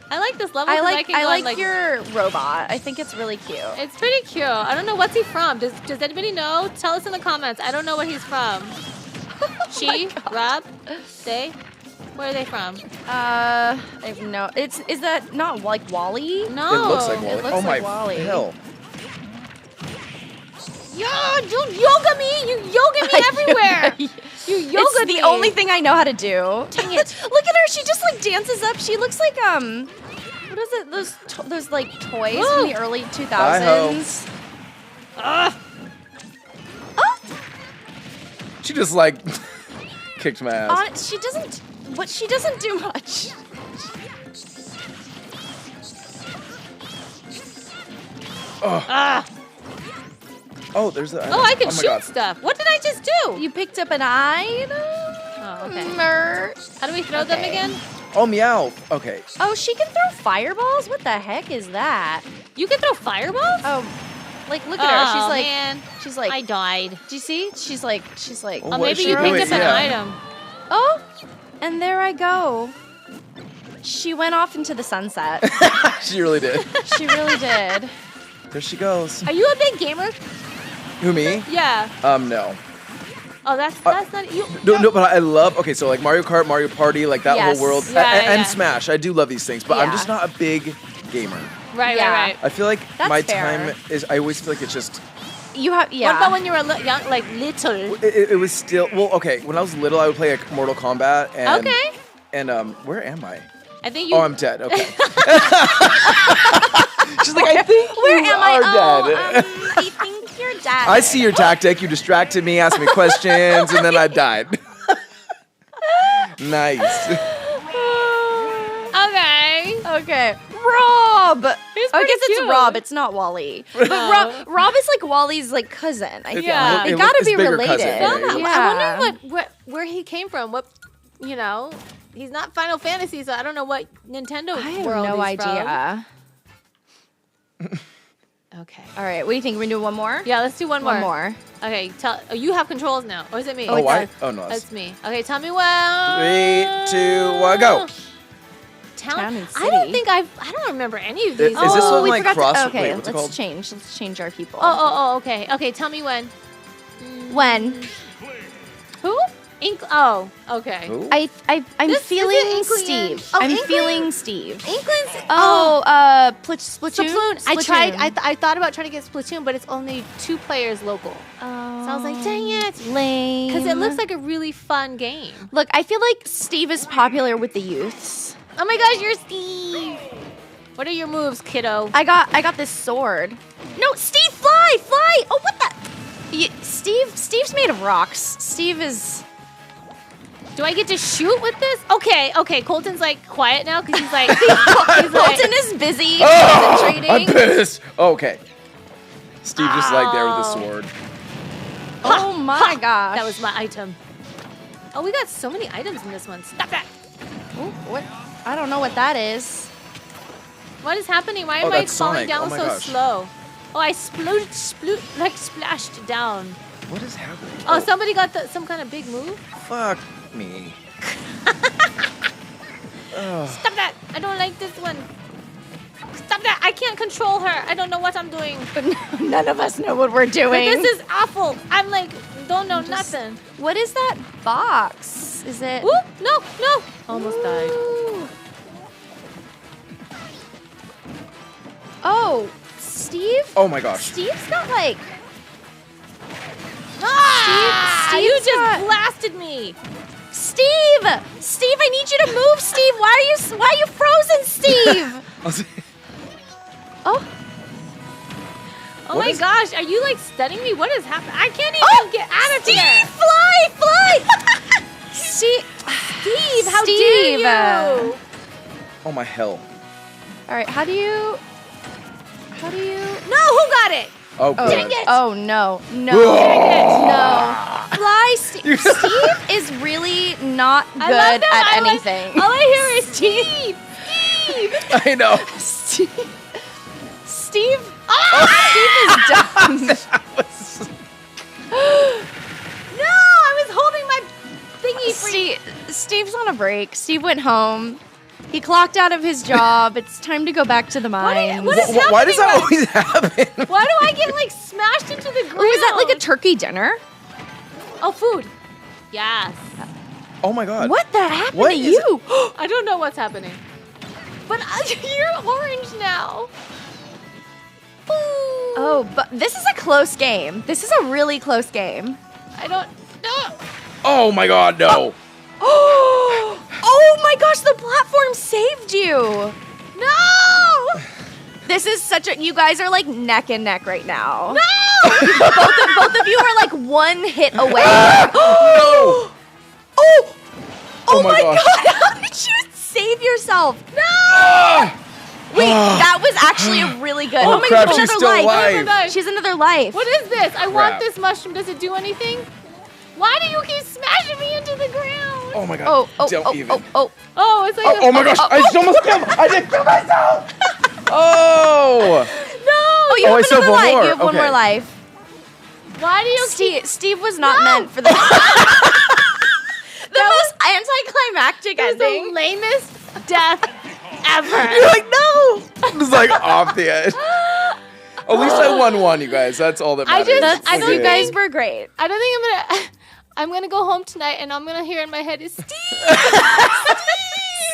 I like this level. I 'cause like can I go on, like your robot. I think it's really cute. It's pretty cute. I don't know what's he from. Does anybody know? Tell us in the comments. I don't know what he's from. She, Rob, they. Where are they from? I have no. Is that not like Wally? No. It looks like Wally. it looks oh my like Wally. hell. Yeah, you yoga me. You yoga me everywhere. You yoga It's me. the only thing I know how to do. Dang it. Look at her. She just like dances up. She looks like what is it? Those like toys Woo. from the early 2000s. Ugh. Oh, She just like kicked my ass. she doesn't. But she doesn't do much. Ah. Oh, there's the. Oh, I can my shoot God. stuff. What did I just do? You picked up an item. Oh, okay. Merch. How do we throw them Okay. again? Oh, meow. Okay. Oh, she can throw fireballs? What the heck is that? You can throw fireballs? Oh, like look at her. She's Oh, like man. she's like I died. do you see? She's like Oh, Oh, what maybe is she you doing? picked up an Yeah. item. oh, and there I go. She went off into the sunset. She really did. She really did. There she goes. Are you a big gamer? Who, me? Yeah. No. Oh, that's not you. No, but I love. Okay, so like Mario Kart, Mario Party, like that Yes. whole world, Yeah, and yeah. Smash. I do love these things, but I'm Yeah. just not a big gamer. Right, Yeah. right, right. I feel like That's my fair. time is. I always feel like it's just. You have yeah. What about when you were young, like little? It was still well. Okay, when I was little, I would play like Mortal Kombat. And, Okay. And where am I? I think you. Oh, I'm dead. Okay. She's like, I think Where you am I? are Oh, dead. I think you're dead. I see your tactic. You distracted me, asked me questions, and then I died. Nice. Okay. Okay. Rob! I guess pretty it's cute. Rob, it's not Wally. But Rob is like Wally's like cousin. I feel Yeah. like. They It gotta it's be bigger related. cousin. I Yeah. wonder where he came from. What you know, he's not Final Fantasy, so I don't know what Nintendo I have world no he's idea. from. Okay. All right, what do you think? We're gonna do one more? Yeah, let's do one more. One more. Okay, you have controls now. Or is it me? Oh, no. That's me. Okay, tell me when. 3, 2, 1, go. Town and I don't city. think I don't remember any of these. Is this one we like forgot cross? to, okay, wait, what's it let's called? change. Let's change our people. Okay. Okay, tell me when. When? Who? Oh, okay. Who? I'm This feeling isn't Inkling. Steve. Oh, I'm Inkling? feeling Steve. Inkling's. Splatoon? Splatoon. I tried. Splatoon. I thought about trying to get Splatoon, but it's only 2 players local. So I was like, dang it. Lame. Because it looks like a really fun game. Look, I feel like Steve is popular with the youths. Oh my gosh, you're Steve. What are your moves, kiddo? I got this sword. No, Steve, fly! Oh, what the? Steve's made of rocks. Steve is. Do I get to shoot with this? Okay. Colton's like quiet now because he's like. Colton is busy I'm concentrating. pissed. Okay. Steve just like there with the sword. Oh my gosh. That was my item. Oh, we got so many items in this one. Stop that. Ooh, what? I don't know what that is. What is happening? Why Oh, am I that's falling Sonic. down Oh my so gosh. slow? Oh, I splashed down. What is happening? Oh, somebody got some kind of big move? Fuck me. Stop that! I don't like this one. Stop that! I can't control her. I don't know what I'm doing. But none of us know what we're But doing. this is awful. I'm like, don't know nothing. What is that box? Is it? Ooh, no. Almost died. Ooh. Oh, Steve? Oh my gosh. Steve's got like. Ah! You Steve's just got- blasted me. Steve, I need you to move, Steve. Why are you frozen, Steve? Oh, Oh What my is- gosh, are you like stunning me? What is happening? I can't even get out of Steve, here. fly! Steve, How dare you? Oh my hell. All right, how do you? No, who got it? Oh, good. Dang it. Oh no! No! Fly, Steve. Steve is really not good I love that. at anything. All I hear is Steve. I know. Steve. Steve is done. No, I was holding my thingy for you. Steve's on a break. Steve went home. He clocked out of his job. It's time to go back to the mines. what is Why does that happening always happen? Why do I get like smashed into the ground? Ooh, is that like a turkey dinner? Oh, food. Yes. Oh my god. What the happened What to is you? I don't know what's happening. But you're orange now. Ooh. Oh, but this is a close game. This is a really close game. I don't know. Oh my god, no. Oh my gosh, the platform saved you. No! This is such a. You guys are like neck and neck right now. No! Both of you are like one hit away. No. Oh my gosh. god, how did you save yourself? No! Ah. Wait, that was actually a really good. Oh, my crap, god, she's another still life. alive. life. She has another life. What is this? I want Crap. this mushroom. Does it do anything? Why do you keep smashing me into the ground? Oh my god. Oh, Don't even. Oh, it's like Oh my gosh. I just almost killed. I did kill myself. Oh. Oh, you Oh, I have still have another one life. more. You have one Okay. more life. Why do you keep... Steve was not meant for the the most anticlimactic That was the ending. lamest death ever. You're like, no. It was like off the edge. At least I won one, you guys. That's all that I matters. just- I don't You think- guys were great. I don't think I'm gonna go home tonight and I'm gonna hear in my head is Steve.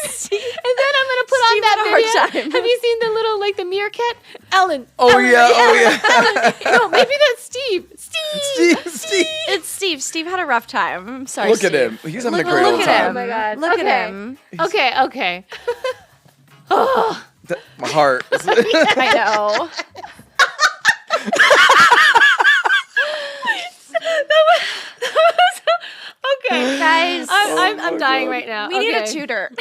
Steve. And then I'm gonna put on Steve that had a hard video. time. Have you seen the little like the meerkat? Ellen. Oh Ellen, yeah. Oh yeah. Ellen. No, maybe that's Steve. Steve. It's Steve. Steve had a rough time. I'm sorry. Look at Steve. him. He's having a Look- great look old at time. him. Oh my god. Look Okay. at him. Okay. My heart. I know. Okay. Guys, I'm dying right now. we need a Okay. tutor.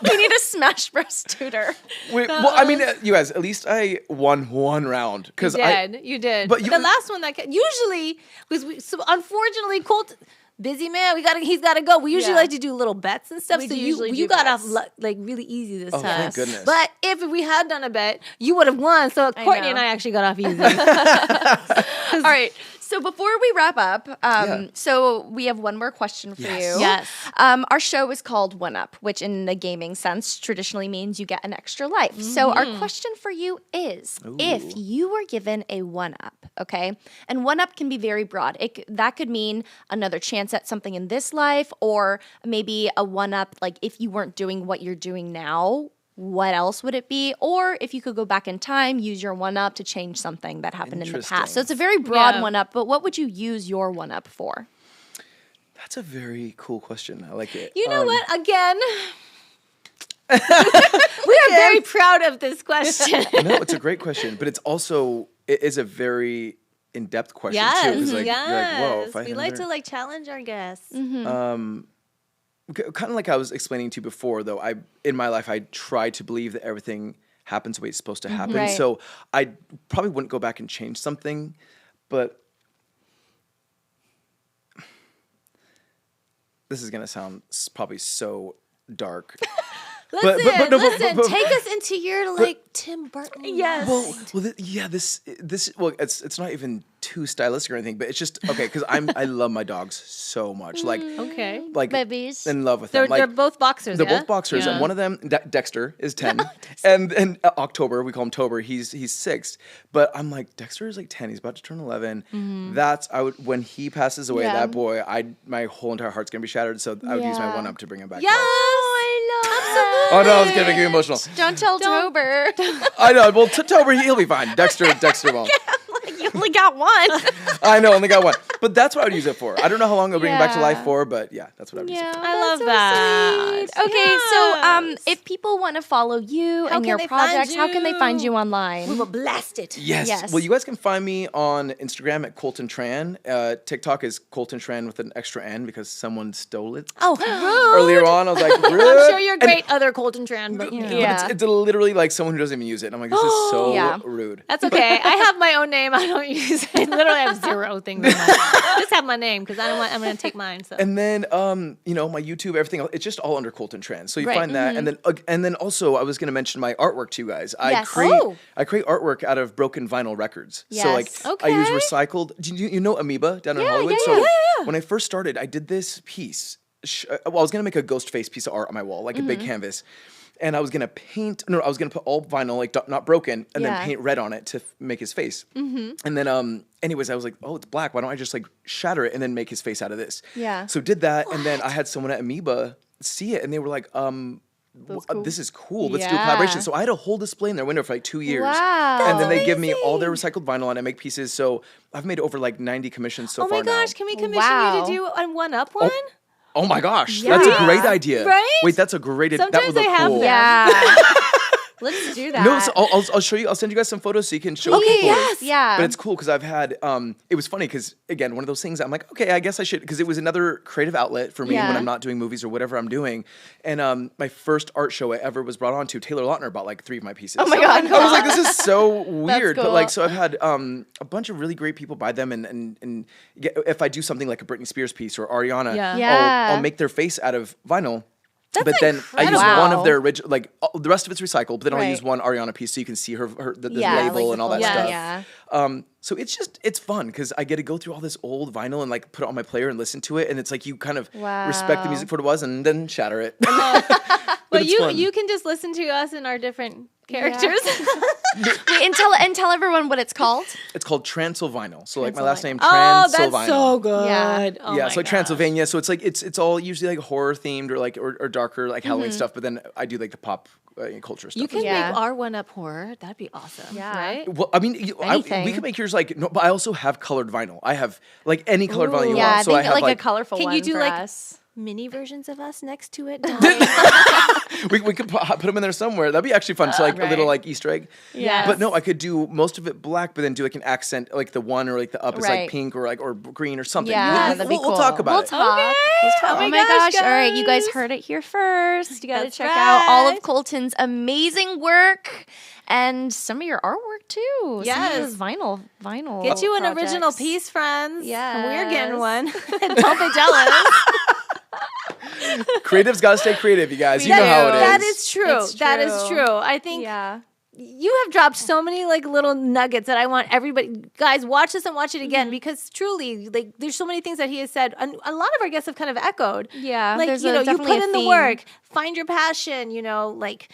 We need a Smash Bros. Tutor. Wait, well, I mean, you guys. At least I won one round because You did. but But you- the last one that usually was so unfortunately busy man. He's gotta go. We usually Yeah. like to do little bets and stuff. We So do you usually do got off bets. like really easy this Oh, time. thank goodness. But if we had done a bet, you would have won. So Courtney know. and I actually got off easy. All right. So before we wrap up, Yeah. so we have one more question for Yes. you. Yes. Our show is called One Up, which in the gaming sense traditionally means you get an extra life. So our question for you is, if you were given a one up, okay, and one up can be very broad. That could mean another chance at something in this life, or maybe a one up, like if you weren't doing what you're doing now, what else would it be? Or if you could go back in time, use your one up to change something that happened in the past. Interesting. So it's a very broad Yeah. one up, but what would you use your one up for? That's a very cool question. I like it. You know what? Again, we are very proud of this question. No, it's a great question, but it is a very in-depth question too. Yes, 'Cause, like, you're like, whoa, if I we had like another- to like challenge our guests. kind of like I was explaining to you before, though. In my life, I try to believe that everything happens the way it's supposed to happen. Right. So I probably wouldn't go back and change something, but this is gonna sound probably so dark. Listen, no, listen. Take us into your like Tim Burton. Yes. mind. This it's not even too stylistic or anything, but it's just okay because I love my dogs so much, Okay. like Babies. in love with They're, them. Like, they're both boxers. they're yeah? both boxers, Yeah. and one of them, Dexter, is 10, and October, we call him Tober. He's 6, but I'm like, Dexter is like 10. He's about to turn 11. When he passes away, Yeah. that boy, my whole entire heart's gonna be shattered. So I would use my Yeah. one up to bring him back. Yes. Oh no, it's gonna make me emotional. Don't tell Tober. I know. Well, Tober, he'll be fine. Dexter won't. You only got one. I know, only got one. But that's what I would use it for. I don't know how long I'll bring him back to Yeah. life for, but yeah, that's what I would use it for. I love that. Okay, so Yes. if people want to follow you How and can your they find projects, how can they find you you? online? We will blast it. Yes. Yes. Well, you guys can find me on Instagram at Colton Tran. TikTok is Colton Tran with an extra N because someone stole it. Oh, rude. Earlier on, I was like, rude. I'm sure you're great, other Colton Tran, but you know. Yeah. It's literally like someone who doesn't even use it. And I'm like, this is so Yeah. rude. That's okay. I have my own name. I don't use it. I literally have 0 things on my just have my name because I'm going to take mine. So. And then, my YouTube, everything, it's just all under Colton Tran. So you Right. find that. And then also, I was going to mention my artwork to you guys. Yes. I create artwork out of broken vinyl records. Yes. So like, I use Okay. recycled. Do you know Amoeba down in Hollywood? yeah, So yeah. when I first started, I did this piece. I was going to make a ghost face piece of art on my wall, like a Mm-hmm. big canvas. And I was going to put all vinyl, like not broken, and Yeah. then paint red on it to make his face. And then, anyways, I was like, oh, it's black. Why don't I just like shatter it and then make his face out of this? Yeah. So did that, and then I had someone at Amoeba see it, and they were like, this is cool. Let's do a Yeah. collaboration. So I had a whole display in their window for like 2 years. Wow. And then they give me all their recycled vinyl, and I make pieces. So I've made over like 90 commissions so Oh far my gosh, now. can we commission Wow. you to do a one-up one? Oh my gosh, that's a Yeah. great idea. Right? Wait, that's a great idea. That Sometimes would look I have cool. them. Yeah. Let's do that. No, so I'll show you. I'll send you guys some photos so you can show Okay, people. yes. Yeah. But it's cool because I've had. It was funny because again, one of those things. I'm like, okay, I guess I should because it was another creative outlet for me Yeah. when I'm not doing movies or whatever I'm doing. And my first art show I ever was brought on to. Taylor Lautner bought like 3 of my pieces. Oh my God. I was like, this is so weird. But cool. like, so I've had a bunch of really great people buy them, and if I do something like a Britney Spears piece or Ariana, Yeah. Yeah. I'll make their face out of vinyl. That's but then I use incredible. one of their original, like the rest of it's recycled. But then I'll Right. use one Ariana piece so you can see the Yeah, label like and all the that full- stuff. yeah. So it's fun because I get to go through all this old vinyl and like put it on my player and listen to it, and it's like you kind of respect the Wow. music for what it was and then shatter it. But it's fun. you can just listen to us in our different characters. Wait, and tell everyone what it's called. It's called Transylvinyl. So like my last name, Oh, Transylvinyl. that's so good. Yeah. Oh Yeah, my so like gosh. Transylvania. So it's like it's all usually like horror themed or like or darker like Halloween stuff. But then I do like the pop culture stuff. You can Yeah. make our one-up horror. That'd be awesome. Yeah. Right? Well, I mean, Anything. we could make yours like no, but I also have colored vinyl. I have like any colored vinyl you Yeah, want. So I have like like a colorful Can one you do for like us. mini versions of us next to it? we could put them in there somewhere. That'd be actually fun. So like a little Right. like Easter egg. Yes. But no, I could do most of it black, but then do like an accent, like the one or like the up is Right. like pink or like or green or something. Yeah, we'll, that'd be we'll talk cool. about We'll it. talk. Okay. talk. Oh my gosh. All right, you guys heard it here first. You got to That's check out all of right. Colton's amazing work and some of your artwork too. Yes. Some of those vinyl. Get you an original projects. piece, friends. Yes. We're getting one. Don't be jealous. Creative's got to stay creative, you guys. You know how it is. That is true. It's That is true. true. I think Yeah. you have dropped so many like little nuggets that I want everybody, guys, watch this and watch it again because truly, like, there's so many things that he has said, and a lot of our guests have kind of echoed. Yeah, like there's you know, you definitely put a in the theme. work, find your passion. You know, like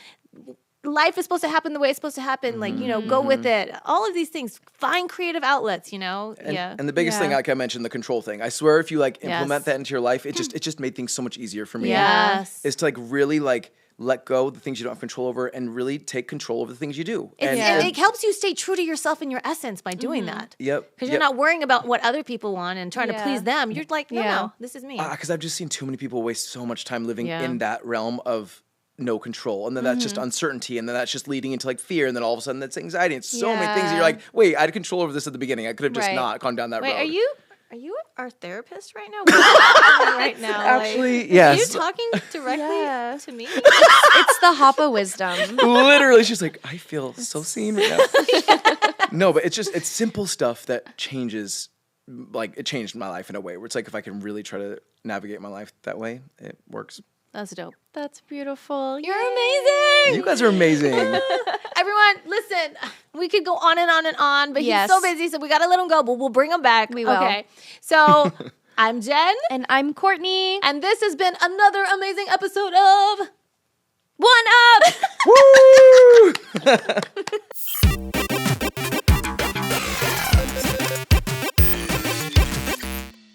life is supposed to happen the way it's supposed to happen. Like you know, go with it. All of these things, find creative outlets. You know, And the biggest thing, Yeah. like I mentioned, the control thing. I swear, if you like implement Yes. that into your life, it just made things so much easier for me. Yes. Is to like really like let go of the things you don't have control over and really take control of the things you do. It helps you stay true to yourself and your essence by doing that. Yep. Because you're not worrying about what other people want and trying to Yeah. please them. You're like, no, Yeah. no, this is me. Because I've just seen too many people waste so much time living Yeah. in that realm of no control, and then that's just uncertainty, and then that's just leading into like fear, and then all of a sudden that's anxiety. It's so many things that you're like, wait, I had control over this at the beginning. I could have just Right. not gone down that Wait, road. are you our therapist right now? What's happening right now? Actually, Like, yes. are you talking directly Yeah. to me? It's the Hoppa wisdom. Literally, she's like, I feel so seen right now. No, but it's simple stuff that changes. Like it changed my life in a way where it's like if I can really try to navigate my life that way, it works. That's dope. That's beautiful. You're amazing. You guys are amazing. Everyone, listen, we could go on and on and on, but Yes. he's so busy, so we got to let him go, but we'll bring him back. We will. Okay. So I'm Jen, And I'm Courtney. and this has been another amazing episode of One Up. Woo!